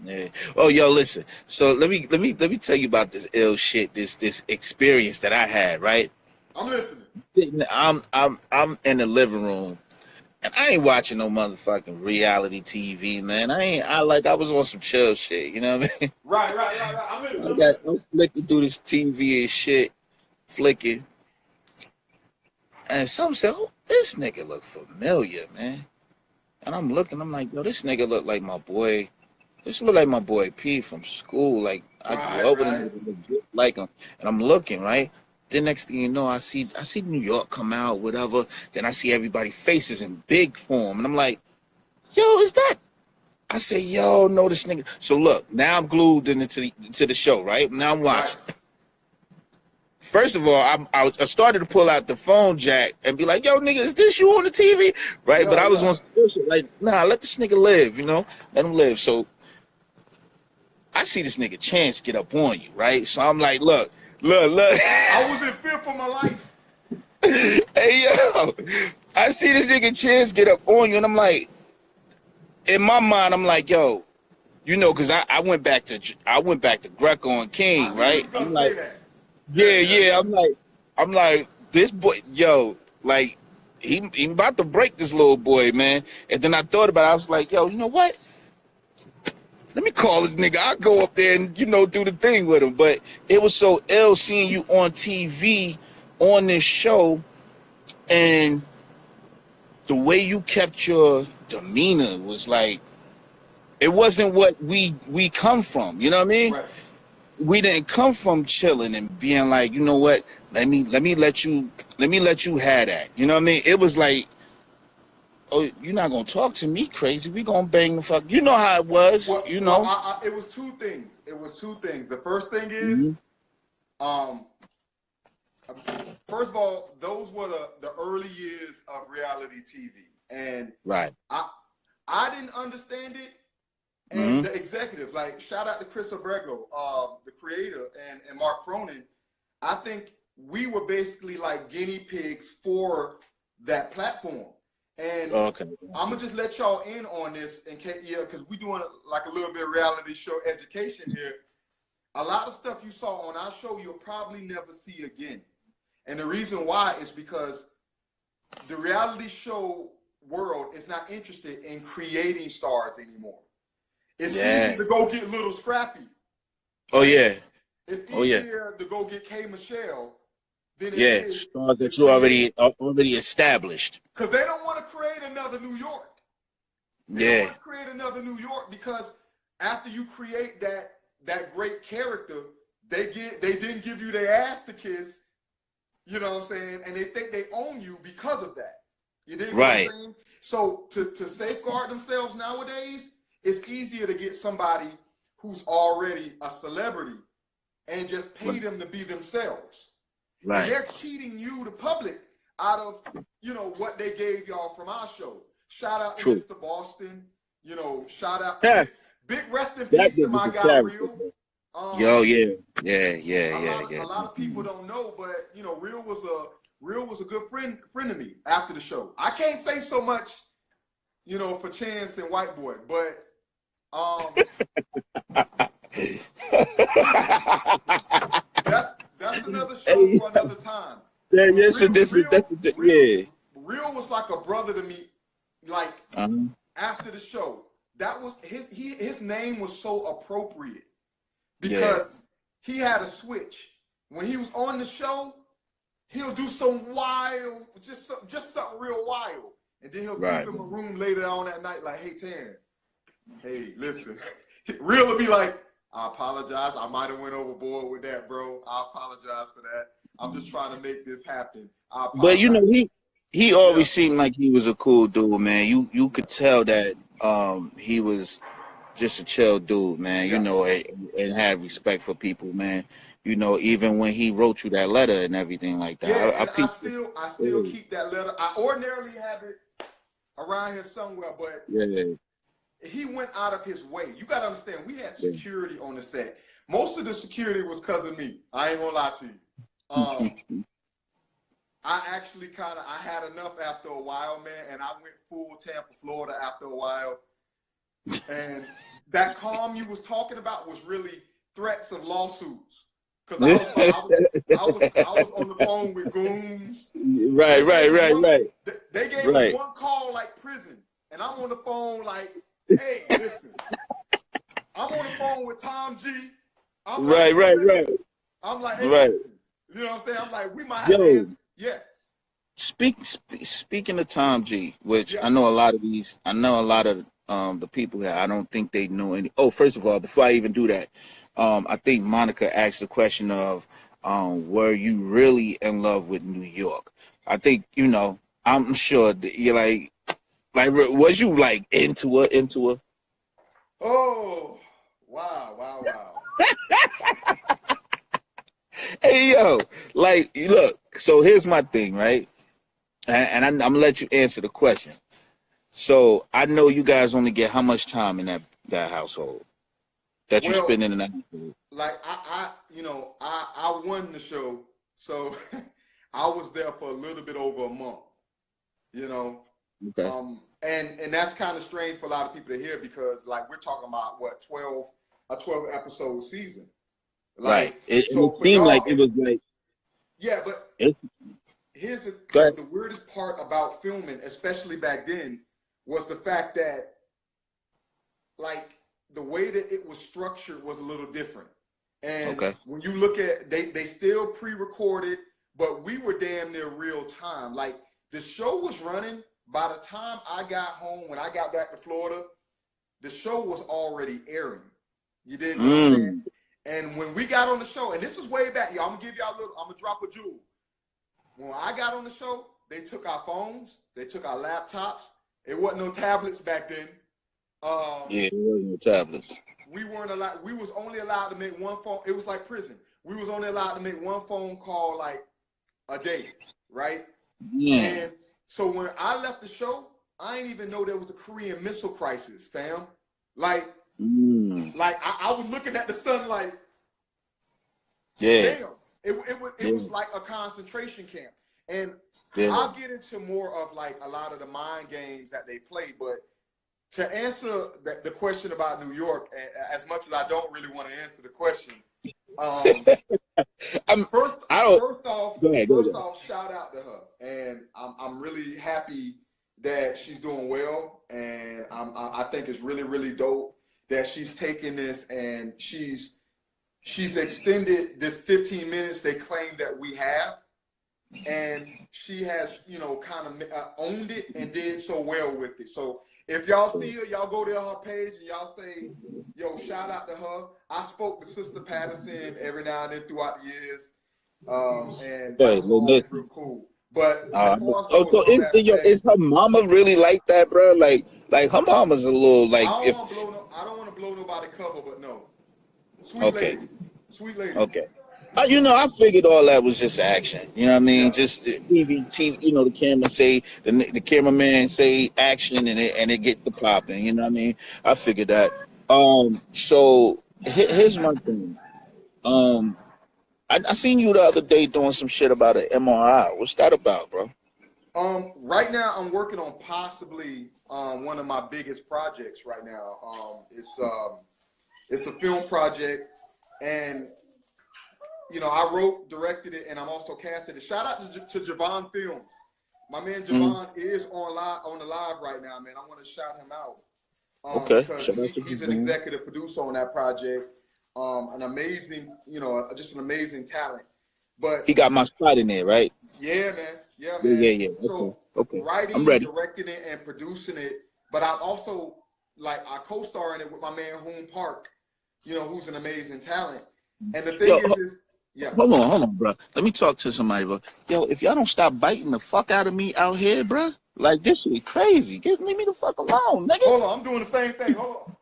Yeah. Oh, yo, listen. So let me tell you about this ill shit, this experience that I had, right?
I'm listening.
I'm in the living room, and I ain't watching no motherfucking reality TV, man. I was on some chill shit, you know what I mean?
Right. I'm listening.
I'm flicking through this TV and shit, flicking. And some said, oh, this nigga look familiar, man. And I'm looking, I'm like, yo, this nigga look like my boy. This look like my boy P from school. Like, I grew up with him, like him. And I'm looking, right? Then next thing you know, I see New York come out, whatever. Then I see everybody's faces in big form. And I'm like, yo, is that? I say, yo, no, this nigga. So look, now I'm glued into the show, right? Now I'm watching. Right. First of all, I started to pull out the phone jack and be like, yo, nigga, is this you on the TV? Right? But I was on some shit like, nah, let this nigga live, you know? Let him live. So I see this nigga Chance get up on you, right? So I'm like, look.
I was in fear for my life.
Hey, yo, I see this nigga Chance get up on you, and I'm like, in my mind, I'm like, yo, you know, because I went back to Greco and King, right? I'm like, yeah. I'm like, this boy, yo, like, he about to break this little boy, man. And then I thought about it. I was like, yo, you know what? Let me call this nigga. I'll go up there and, you know, do the thing with him. But it was so ill seeing you on TV on this show, and the way you kept your demeanor was like, it wasn't what we come from. You know what I mean?
Right.
We didn't come from chilling and being like, you know what? Let me let you have that. You know what I mean? It was like, oh, you're not gonna talk to me crazy. We gonna bang the fuck. You know how it was.
Well,
you know.
It was two things. The first thing is, first of all, those were the early years of reality TV, and
right.
I didn't understand it. And the executives, like shout out to Chris Abrego, the creator, and Mark Cronin. I think we were basically like guinea pigs for that platform. And I'm gonna just let y'all in on this in case, because we're doing like a little bit of reality show education here. A lot of stuff you saw on our show, you'll probably never see again. And the reason why is because the reality show world is not interested in creating stars anymore. It's easy to go get Little Scrappy.
Oh yeah.
It's easier to go get K. Michelle than it is
stars that you already established.
Because they don't want to create another New York. They don't want to create another New York because after you create that great character, they didn't give you their ass to kiss. You know what I'm saying? And they think they own you because of that. You dig what I'm saying? So to safeguard themselves nowadays, it's easier to get somebody who's already a celebrity and just pay them to be themselves. Right. And they're cheating you, the public, out of, you know, what they gave y'all from our show. Shout out to Mr. Boston. You know, shout out. Big rest in peace to my guy, Real. A lot of people don't know, but, you know, Real was a good friend of me after the show. I can't say so much, you know, for Chance and White Boy, but that's another show for another time.
It's a different. Yeah.
Real was like a brother to me. Like
Uh-huh.
after the show, that was his name was so appropriate
Yeah.
because he had a switch. When he was on the show, he'll do some wild, just something real wild, and then he'll
Right.
creep in my room later on that night, like, "Hey, Tan, hey, listen." Real will be like, "I apologize. I might have went overboard with that, bro. I apologize for that. I'm just trying to make this happen. I
But you
apologize."
know, he
Yeah,
always seemed like he was a cool dude, man. You could tell that he was just a chill dude, man. You
yeah,
know, and had respect for people, man. You know, even when he wrote you that letter and everything like that,
yeah.
I
And I
peeped it.
still keep that letter. I ordinarily have it around here somewhere, but
Yeah,
he went out of his way. You got to understand, we had
yeah,
security on the set. Most of the security was because of me. I ain't gonna lie to you. I actually I had enough after a while, man, and I went full Tampa, Florida after a while. And that calm you was talking about was really threats of lawsuits. Cause I was on the phone with goons.
right, right, right, right,
They gave us
right,
one call like prison, and I'm on the phone like, "Hey, listen." I'm on the phone with Tom G. I'm like,
right,
"Hey,
right,
listen."
right,
I'm like, "Hey,
right.
listen." You know what I'm saying? I'm like, "We might have to
Yo,
answer." Yeah,
speaking of Tom G, which
yeah.
I know a lot of the people here. I don't think they know any. Oh, first of all, before I even do that, I think Monica asked the question of, were you really in love with New York? I think I'm sure that you're was you like into her?
Oh, wow, wow, wow.
Hey yo, look. So here's my thing, right? I'm gonna let you answer the question. So I know you guys only get how much time in that household that you
Well,
spend in that household?
like I won the show, so I was there for a little bit over a month. You know,
Okay.
and that's kind of strange for a lot of people to hear because like we're talking about what 12 episode season.
Right.
Like
And
so
it
for
seemed like
y'all,
it was like
yeah, but
it's
here's
good.
the weirdest part about filming, especially back then, was the fact that like the way that it was structured was a little different. And
Okay.
when you look at they still pre-recorded, but we were damn near real time. Like the show was running by the time I got home, when I got back to Florida, the show was already airing. You dig what I'm saying?
Mm.
And when we got on the show, and this is way back, y'all, I'm gonna give y'all a little, I'm gonna drop a jewel. When I got on the show, they took our phones, they took our laptops. It wasn't no tablets back then.
Yeah, there was no tablets.
We weren't allowed. We was only allowed to make one phone. It was like prison. We was only allowed to make one phone call like a day, right?
Yeah.
And so when I left the show, I didn't even know there was a Korean missile crisis, fam. Like,
Mm.
I was looking at the sun like,
Yeah.
damn. It
Yeah.
was like a concentration camp. And
Yeah.
I'll get into more of like a lot of the mind games that they play, but to answer the question about New York, as much as I don't really want to answer the question,
I'm.
first
I don't.
first off,
Go ahead. Go
first
ahead.
off, shout out to her, and I'm really happy that she's doing well, and I think it's really really dope that she's taking this and she's extended this 15 minutes they claim that we have, and she has kind of owned it and did so well with it. So if y'all see her, y'all go to her page and y'all say, "Yo, shout out to her." I spoke to Sister Patterson every now and then throughout the years, and that
Hey,
was always
listen.
real cool. But as far as from a
So
love aspect,
is her mama really like that, bro? Like her mama's a little
I
like
don't
if
want to blow no, I don't want to blow nobody cover, but no, sweet
okay,
lady, sweet lady.
okay. I figured all that was just action. You know what I mean?
Yeah.
Just TV. The camera say the cameraman say action and it get the popping. You know what I mean? I figured that. So here's my thing. Um, I seen you the other day doing some shit about an MRI. What's that about, bro?
Right now I'm working on possibly one of my biggest projects right now. It's a film project, and you know, I wrote, directed it, and I'm also casted it. Shout out to Javon Films. My man Javon is on the live right now, man. I want to shout him out
Okay.
because
Shout out to
he's an
Javon.
executive producer on that project. An amazing, you know, just an amazing talent. But
He got my spot in there, right?
yeah, man. Yeah,
Yeah,
man.
yeah, yeah. Okay.
So
Okay. I'm
writing,
ready.
directing it, and producing it. But I'm also I co-star in it with my man Hoon Park, you know, who's an amazing talent. And the thing
Yo,
is yeah.
hold on, bro. Let me talk to somebody, bro. Yo, if y'all don't stop biting the fuck out of me out here, bro, like this shit crazy. Leave me the fuck alone, nigga.
Hold on, I'm doing the same thing. Hold on.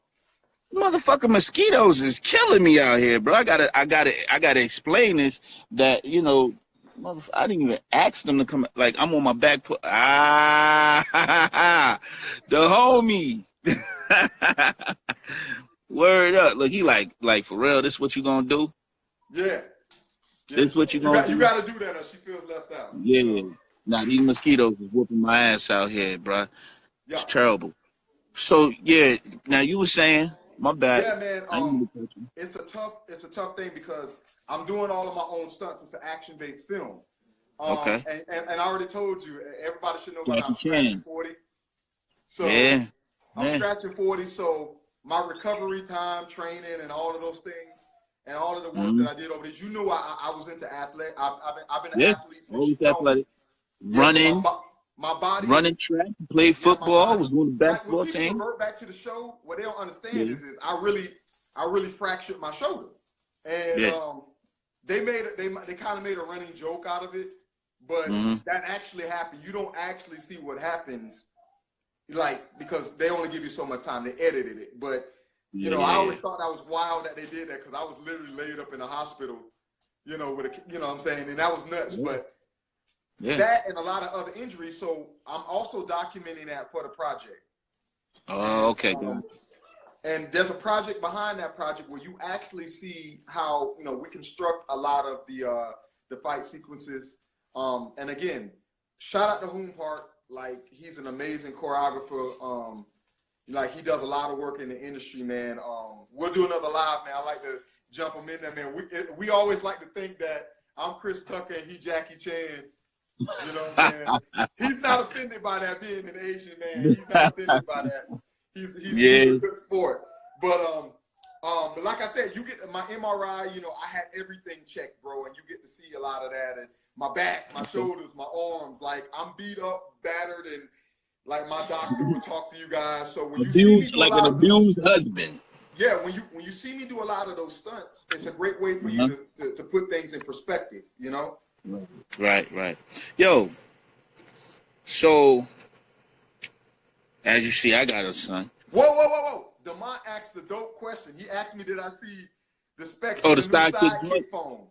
Motherfucking mosquitoes is killing me out here, bro. I gotta explain this. That you know, I didn't even ask them to come. Like I'm on my back. The homie. Word up. Look, he like for real. This what you gonna do?
Yeah.
This what you gonna do?
You got to do that or she feels left out.
Yeah.
You know?
Nah, these mosquitoes is whooping my ass out here, bro.
Yeah.
It's terrible. So yeah, now you were saying, my bad.
Yeah, man.
I didn't mean to touch you.
It's a tough thing because I'm doing all of my own stunts. It's an action-based film.
Okay.
And I already told you, everybody should know about I'm
Jackie
scratching
Chan.
40. So
Yeah.
I'm scratching 40. So my recovery time, training, and all of those things, and all of the work that I did over this. You know, I was into athlete. I've been an athlete since
Always
you know
athletic.
me. Yeah,
Running,
so my body
running
is
track, played
yeah, my
football,
body.
was doing the
Like when
basketball
people
team.
revert back to the show, what they don't understand
Yeah.
is I really fractured my shoulder, and
Yeah.
they kind of made a running joke out of it, but that actually happened. You don't actually see what happens, like because they only give you so much time. They edited it, but you know I always thought that was wild that they did that because I was literally laid up in a hospital, you know, with a you know what I'm saying, and that was nuts, but.
Yeah.
That and a lot of other injuries. So I'm also documenting that for the project.
Oh, okay.
And there's a project behind that project where you actually see how you know we construct a lot of the fight sequences. And again, shout out to Hoon Park. Like he's an amazing choreographer. Like he does a lot of work in the industry, man. We'll do another live, man. I like to jump him in there, man. We always like to think that I'm Chris Tucker and he Jackie Chan. You know what I'm saying? He's not offended by that being an Asian man. He's not offended by that. He's a good sport. But like I said, you get my MRI, you know, I had everything checked, bro, and you get to see a lot of that. And my back, my shoulders, my arms, like I'm beat up, battered, and like my doctor would talk to you guys. So when you see me do
like an abused husband.
Yeah, when you see me do a lot of those stunts, it's a great way for you to put things in perspective, you know?
Right. Yo, so as you see, I got a son.
Whoa. Demont asked the dope question. He asked me, did I see the specs
of
the new sidekick phone?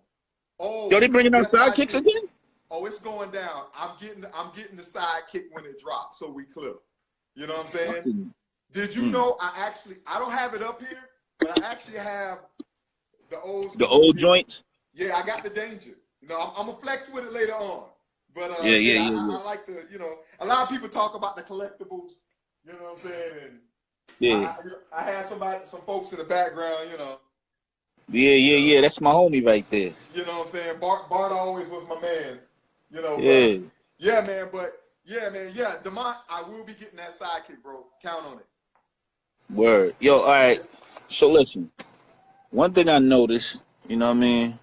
Oh,
yo, they bringing out sidekicks again?
Oh, it's going down. I'm getting the sidekick when it drops, so we clear. You know what I'm saying? Did you know I don't have it up here, but I actually have the old
joint?
Yeah, I got the Danger. You know, I'm gonna flex with it later on. But I like the, you know, a lot of people talk about the collectibles. You know what I'm saying? And I had some folks in the background. You know.
Yeah. That's my homie right there.
You know what I'm saying? Bart always was my man's. You know.
Yeah.
But Demont, I will be getting that sidekick, bro. Count on it.
Word. Yo, all right. So listen, one thing I noticed, you know what I mean?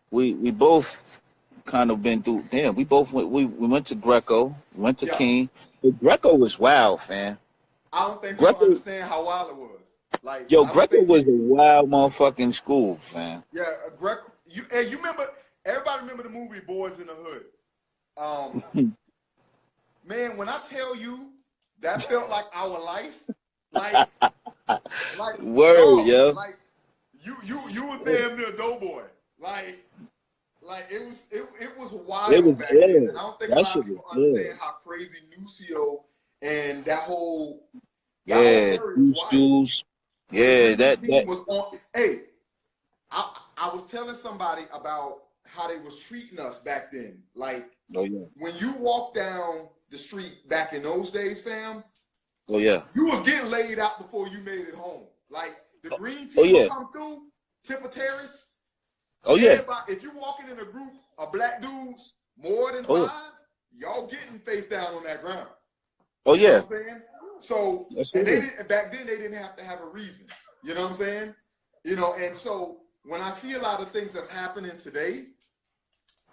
We both kind of been through. Damn, we both went to Greco, went to King. But Greco was wild, fam.
I don't think people understand how wild it was. Like,
Greco was a wild motherfucking school, fam.
Yeah, Greco. You remember? Everybody remember the movie Boys in the Hood? Man, when I tell you that felt like our life, like
word, yo.
Like you was damn near Doughboy. Like it was wild.
It was
back then. And I don't think
that
a lot of people understand how crazy Nucio and that whole
Juice. Yeah, that
was on. Hey, I was telling somebody about how they was treating us back then. Like, when you walk down the street back in those days, fam.
Oh yeah.
You was getting laid out before you made it home. Like the green team would come through, Tipper Terrace.
Oh yeah.
Everybody, if you're walking in a group of black dudes, more than
Oh yeah.
5, y'all getting face down on that ground.
Oh
You know
yeah.
what I'm saying? So,
That's
and they
it.
didn't, back then they didn't have to have a reason. You know what I'm saying? You know, and so when I see a lot of things that's happening today,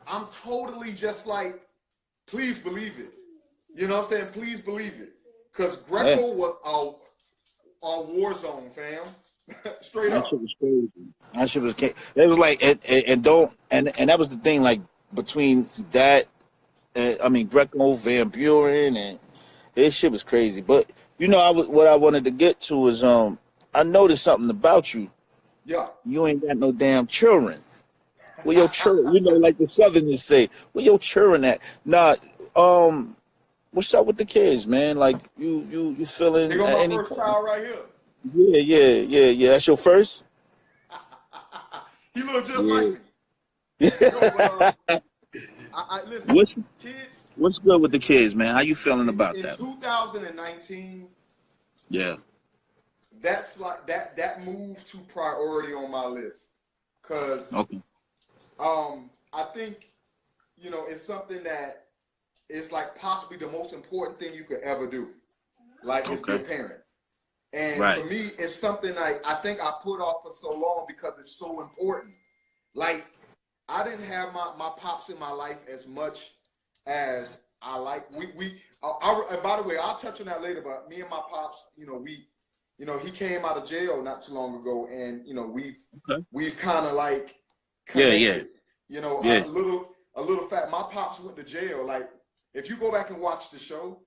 I'm totally just like, please believe it. You know what I'm saying? Please believe it. Because
Yeah.
Greco was a war zone, fam. Straight
That shit
up.
was crazy. That shit was. It was like, and don't, and that was the thing. Like between that, I mean, Greco, Van Buren, and this shit was crazy. But you know, what I wanted to get to is, I noticed something about you.
Yeah.
You ain't got no damn children. Where your children? You know, like the Southerners say, where your children at? Nah, what's up with the kids, man? Like you
They
feeling
go
at
my
any
first
point?
child right here.
Yeah. That's your first.
He look just like
Yeah.
me. No, but I listen,
what's
kids.
what's good with the kids, man? How you feeling about
In
that?
2019,
Yeah.
that's like that moved to priority on my list, cause
Okay.
I think it's something that is like possibly the most important thing you could ever do, like is be a
Okay.
parent. And for
Right.
me, it's something I think I put off for so long because it's so important. Like, I didn't have my pops in my life as much as I like. And by the way, I'll touch on that later. But me and my pops, he came out of jail not too long ago, and
Okay.
we've kind of like
Yeah.
connected.
Yeah.
A little fat. My pops went to jail. Like, if you go back and watch the show,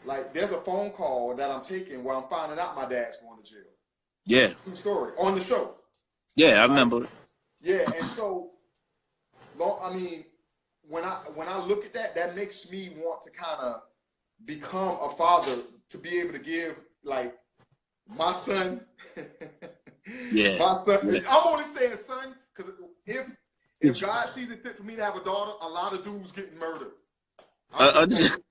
like, there's a phone call that I'm taking where I'm finding out my dad's going to jail.
Yeah.
True story on the show.
Yeah. I
Like,
remember.
yeah, and so, I mean, when I look at that, that makes me want to kind of become a father to be able to give like my son,
Yeah.
my son.
Yeah.
I'm only saying son because if God sees it fit for me to have a daughter, a lot of dudes getting murdered. I'm just saying,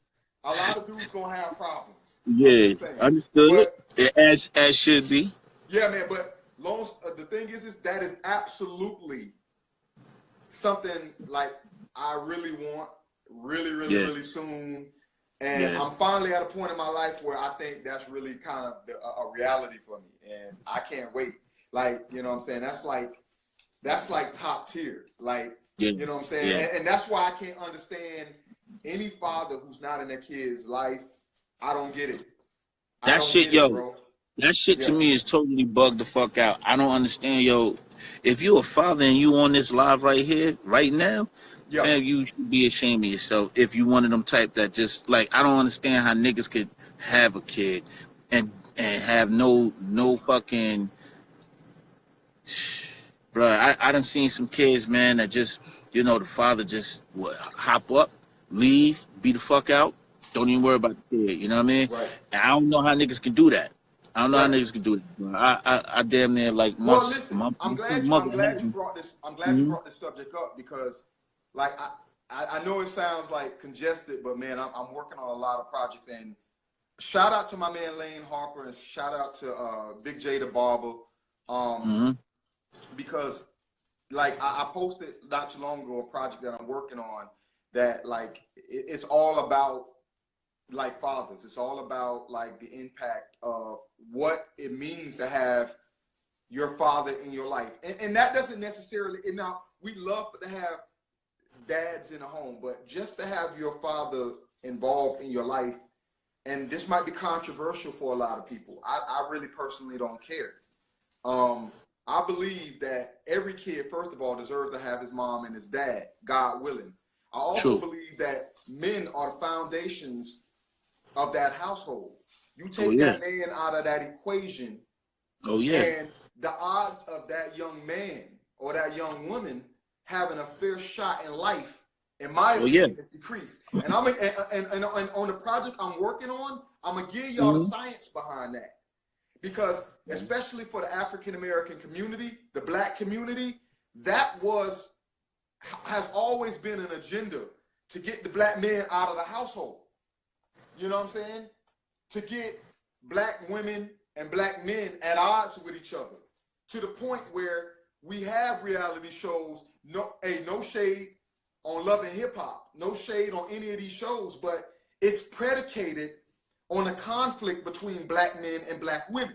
a lot of dudes gonna have problems. I'm
Yeah.
just saying,
Understood.
but
As should be.
yeah, man. But the thing is that is absolutely something like I really want, really, really,
Yeah.
really soon. And
Yeah.
I'm finally at a point in my life where I think that's really kind of a reality for me. And I can't wait. Like, you know what I'm saying? That's like top tier. Like,
Yeah.
you know what I'm saying?
Yeah.
And that's why I can't understand any father who's not in their kid's life. I don't get it. I
That
don't
shit,
get it,
yo.
bro.
That shit to
Yeah.
me is totally bugged the fuck out. I don't understand, yo. If you a father and you on this live right here, right now,
Yeah.
fam, you should be ashamed of yourself. If you one of them type that just like, I don't understand how niggas could have a kid and have no fucking, bruh. I done seen some kids, man, that just, the father just hop up, leave, be the fuck out, don't even worry about the kid. You know what I mean?
Right.
And I don't know how niggas can do that. I don't know how
Right.
niggas can do it. Bro. I damn near like
Well, listen,
my son's
I'm
mother.
glad you brought this. I'm glad you
Mm-hmm.
brought this subject up because, like, I know it sounds like congested, but man, I'm working on a lot of projects. And shout out to my man Lane Harper, and shout out to Big J the Barber,
Mm-hmm.
because like I posted not too long ago a project that I'm working on that like it's all about like fathers. It's all about like the impact of what it means to have your father in your life. And that doesn't necessarily, and now we love to have dads in a home, but just to have your father involved in your life, and this might be controversial for a lot of people. I really personally don't care. I believe that every kid, first of all, deserves to have his mom and his dad, God willing. I also
True.
believe that men are the foundations of that household. You
Oh
take
yeah.
that man out of that equation,
Oh yeah.
and the odds of that young man or that young woman having a fair shot in life, in my
Oh yeah.
opinion, has decreased. And and on the project I'm working on, I'm gonna give y'all the
Mm-hmm.
science behind that. Because especially for the African American community, the black community, that has always been an agenda to get the black men out of the household. You know what I'm saying? To get black women and black men at odds with each other to the point where we have reality shows. No, hey, no shade on Love and Hip Hop, no shade on any of these shows, but it's predicated on a conflict between black men and black women.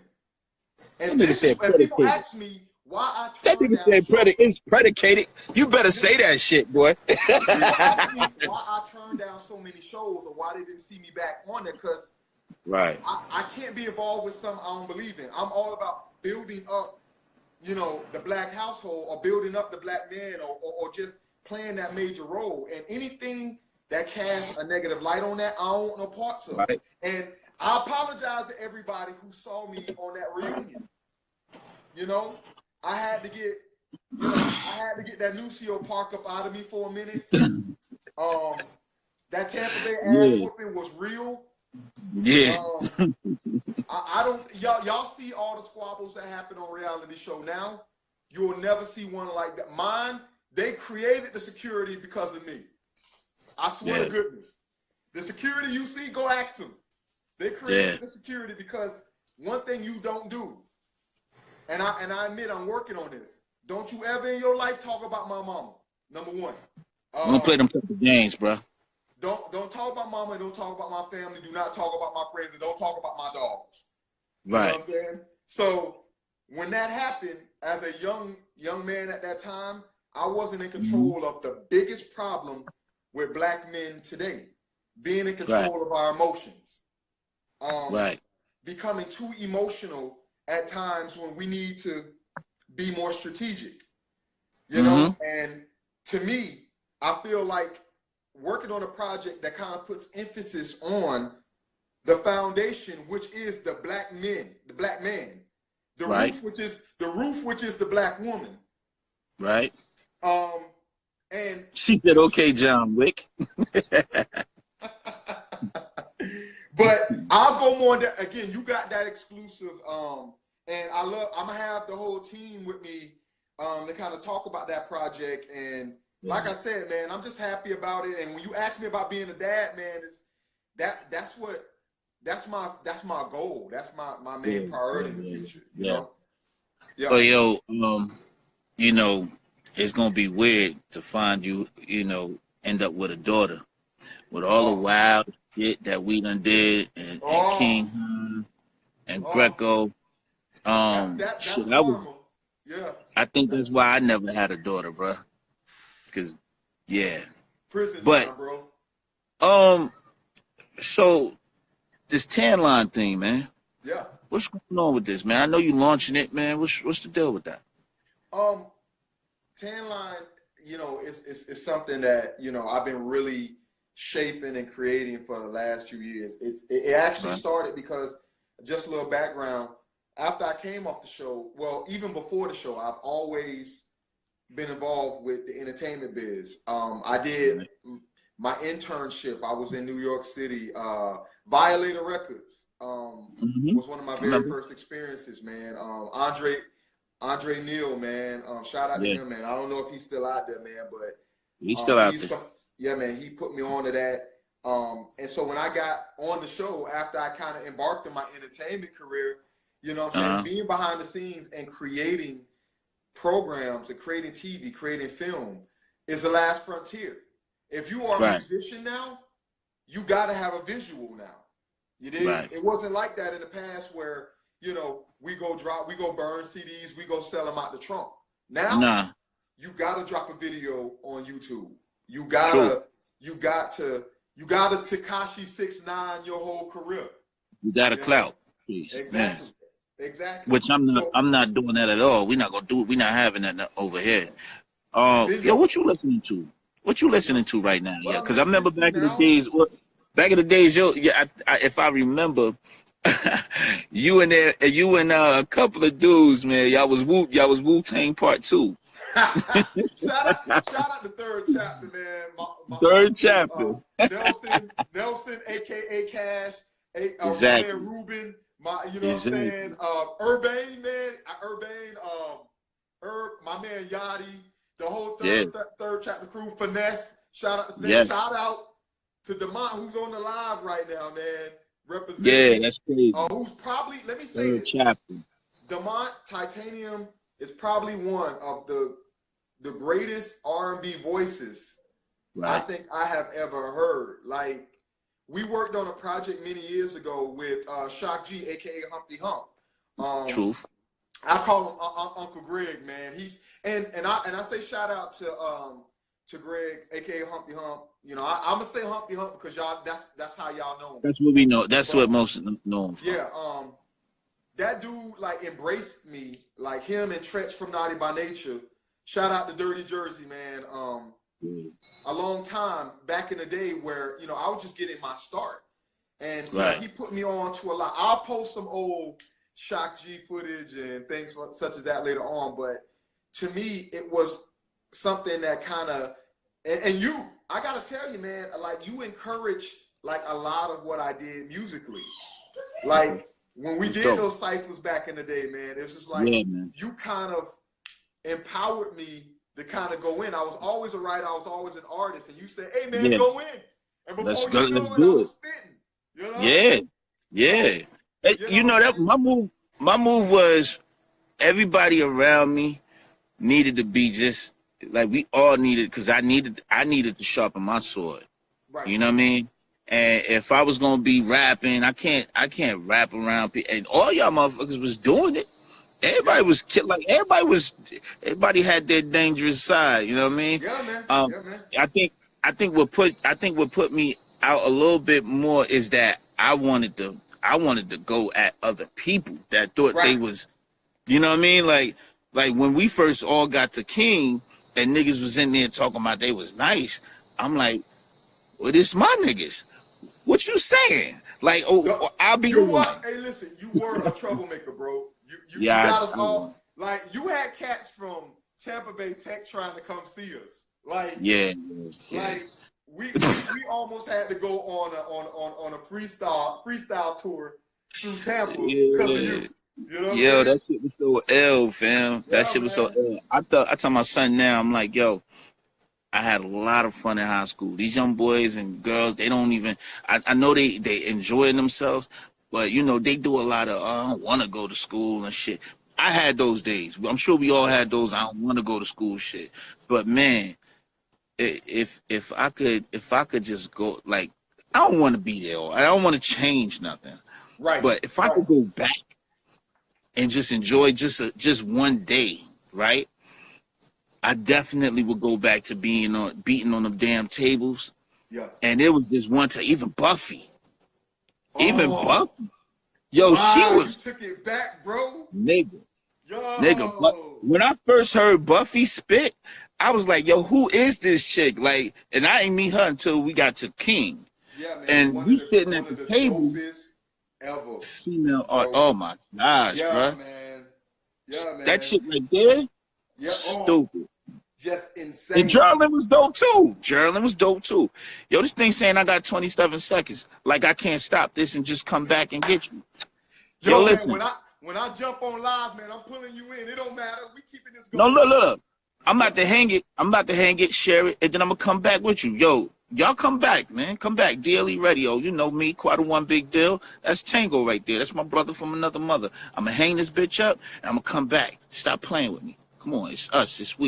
And
That nigga said
and people
predicated.
ask me why I
That
turned
nigga
down
said
shows.
it's predicated. You better say that shit, boy.
People ask me why I turned down so many shows or why they didn't see me back on there, because
Right.
I can't be involved with something I don't believe in. I'm all about building up, you know, the black household, or building up the black man, or just playing that major role. And anything that casts a negative light on that, I don't want no parts of.
Right.
And I apologize to everybody who saw me on that reunion. You know, I had to get, that Nucio Park up out of me for a minute. That Tampa Bay ass whooping was real.
Yeah.
I don't, y'all see all the squabbles that happen on reality show now. You will never see one like that. Mine, they created the security because of me. I swear to goodness. The security you see, go ask them. They created the security because one thing you don't do, and I admit I'm working on this. Don't you ever in your life talk about my mama. Number one.
We don't play them type of games, bro.
Don't talk about mama. Don't talk about my family. Do not talk about my friends, and don't talk about my dogs.
Right.
You know what I'm saying? So when that happened, as a young man at that time, I wasn't in control of the biggest problem with black men today, being in control of our emotions. Becoming too emotional at times when we need to be more strategic. You know, and to me, I feel like working on a project that kind of puts emphasis on the foundation, which is the black man, the roof, which is the black woman.
Right.
And
she said, "Okay, John Wick."
But I'll go more into, again, you got that exclusive, and I'm gonna have the whole team with me to kind of talk about that project. And like I said, man, I'm just happy about it. And when you ask me about being a dad, man, that's my goal. That's my main priority in the future. You know? Yeah.
But yo, you know, it's gonna be weird to find you, end up with a daughter with all the wild shit that we done did, and King and Greco.
That's karma.
I think that's why I never had a daughter, bro. Cause
prison
but
time, bro.
So this tan line thing, man.
Yeah.
What's going on with this, man? I know you launching it, man. What's the deal with that?
Tan line, it's something that, I've been really shaping and creating for the last few years. It actually started because, just a little background, after I came off the show, well, even before the show, I've always been involved with the entertainment biz. I did my internship. I was in New York City. Violator Records was one of my very first experiences, man. Andre Neal, man. Shout out to him, man. I don't know if he's still out there, man, but
he's still out there.
Yeah, man. He put me on to that. And so when I got on the show, after I kind of embarked on my entertainment career, you know what I'm saying, being behind the scenes and creating programs and creating TV, creating film is the last frontier. If you are a musician now, you got to have a visual now. You did. It wasn't like that in the past where, we go burn CDs, we go sell them out the trunk. Now, you got to drop a video on YouTube. You got to Tekashi 6ix9ine your whole career.
You got to clout.
Exactly. Man. Exactly.
Which I'm not doing that at all. We're not gonna do it. We're not having that over here. What you listening to? What you listening to right now? Yeah, because I remember back in the days. If I remember, you and a couple of dudes, man. Y'all was Wu-Tang Part 2.
shout out the third chapter, man.
Third chapter.
Nelson, aka Cash,
exactly.
My man Ruben. You know what I'm saying? Urbane, man. My man Yachty, the whole third chapter crew, Finesse. Shout out to Finesse. Shout out to Demont, who's on the live right now, man. Representing.
Yeah, that's crazy.
Who's probably, let me say
third
this.
chapter.
Demont, Titanium, is probably one of the greatest R&B voices I
Right.
think I have ever heard. Like, we worked on a project many years ago with Shock G, aka Humpty Hump. Um,
Truth.
I call him Uncle Greg, man. He's and I say shout out to Greg, aka Humpty Hump. You know, I'm gonna say Humpty Hump because y'all that's how y'all know him.
That's what we know. That's what
But
most of them know him from.
yeah, that dude like embraced me, like him and Tretch from Naughty by Nature. Shout out to Dirty Jersey, man. A long time back in the day where, you know, I was just getting my start. And you know,
Right.
he put me on to a lot. I'll post some old Shock G footage and things such as that later on. But to me, it was something that kind of, and you, I gotta tell you, man, like you encouraged like a lot of what I did musically. Like when we
It's
did
dope.
those cyphers back in the day, man, it was just like
Yeah, man.
you kind of empowered me to kind of go in. I was always a writer, I was always an artist, and you said, "Hey, man,
Yeah.
go in." And
Let's
before
go.
you
Let's
know it, I
do it.
was spitting. You know?
Yeah. Yeah.
So,
Hey,
you
you
know,
know that my move was everybody around me needed to be just like we all needed, because I needed to sharpen my sword.
right.
You know what I mean? And if I was gonna be rapping, I can't rap around people. And all y'all motherfuckers was doing it.
Yeah.
Everybody was like everybody had their dangerous side. You know what I mean?
Yeah, man.
Um,
Yeah, man.
I think what put me out a little bit more is that I wanted to go at other people that thought they
Right.
was, you know what I mean? Like when we first all got to King and niggas was in there talking about they was nice. I'm like, well, this my niggas. What you saying? Like,
So,
I'll be the
you were,
one.
hey, listen, you were a troublemaker, bro. You
Yeah,
got us
I
all,
was.
like, you had cats from Tampa Bay Tech trying to come see us.
Yeah, yeah.
Like we almost had to go on a freestyle tour through Tampa because of
Yeah.
you. You know what I'm
Yo,
saying?
that shit was so ill, fam. That
Yeah,
shit was so
man.
ill. I tell my son now, I'm like, yo, I had a lot of fun in high school. These young boys and girls, they don't even, I know they enjoy themselves, but you know, they do a lot of, I don't want to go to school and shit. I had those days. I'm sure we all
Yeah.
had those, I don't want to go to school shit. But man, if I could just go, like, I don't want to be there. I don't want to change nothing.
Right.
But if I
Right.
could go back and just enjoy just one day, right? I definitely would go back to beating on them damn tables.
Yeah.
And it was this one time, even
Oh,
Buffy, yo, she
wow. You
was
took it back, bro.
nigga, nigga. But
Yo.
when I first heard Buffy spit, I was like, yo, who is this chick? Like, and I didn't meet her until we got to King,
Yeah, man.
and we sitting
One
at
of
the
the
table,
dopest ever,
female art.
bro.
Oh my gosh,
Yeah,
bruh.
man. Yeah,
That
man.
shit right there,
Yeah. Oh,
stupid.
just
And
insane.
Geraldine was dope too. Geraldine was dope too. Yo, this thing saying I got 27 seconds. Like I can't stop this and just come back and get you. Yo,
Yo, man,
listen.
when I jump on live, man, I'm pulling you in. It don't matter. We keeping this
No,
going.
look. I'm
Yeah.
about to hang it. Share it, and then I'm gonna come back with you. Yo, y'all come back, man. Come back. D.L.E. Radio. You know me, quite a one big deal. That's Tango right there. That's my brother from another mother. I'm gonna hang this bitch up, and I'm gonna come back. Stop playing with me. Come on, it's us. It's we.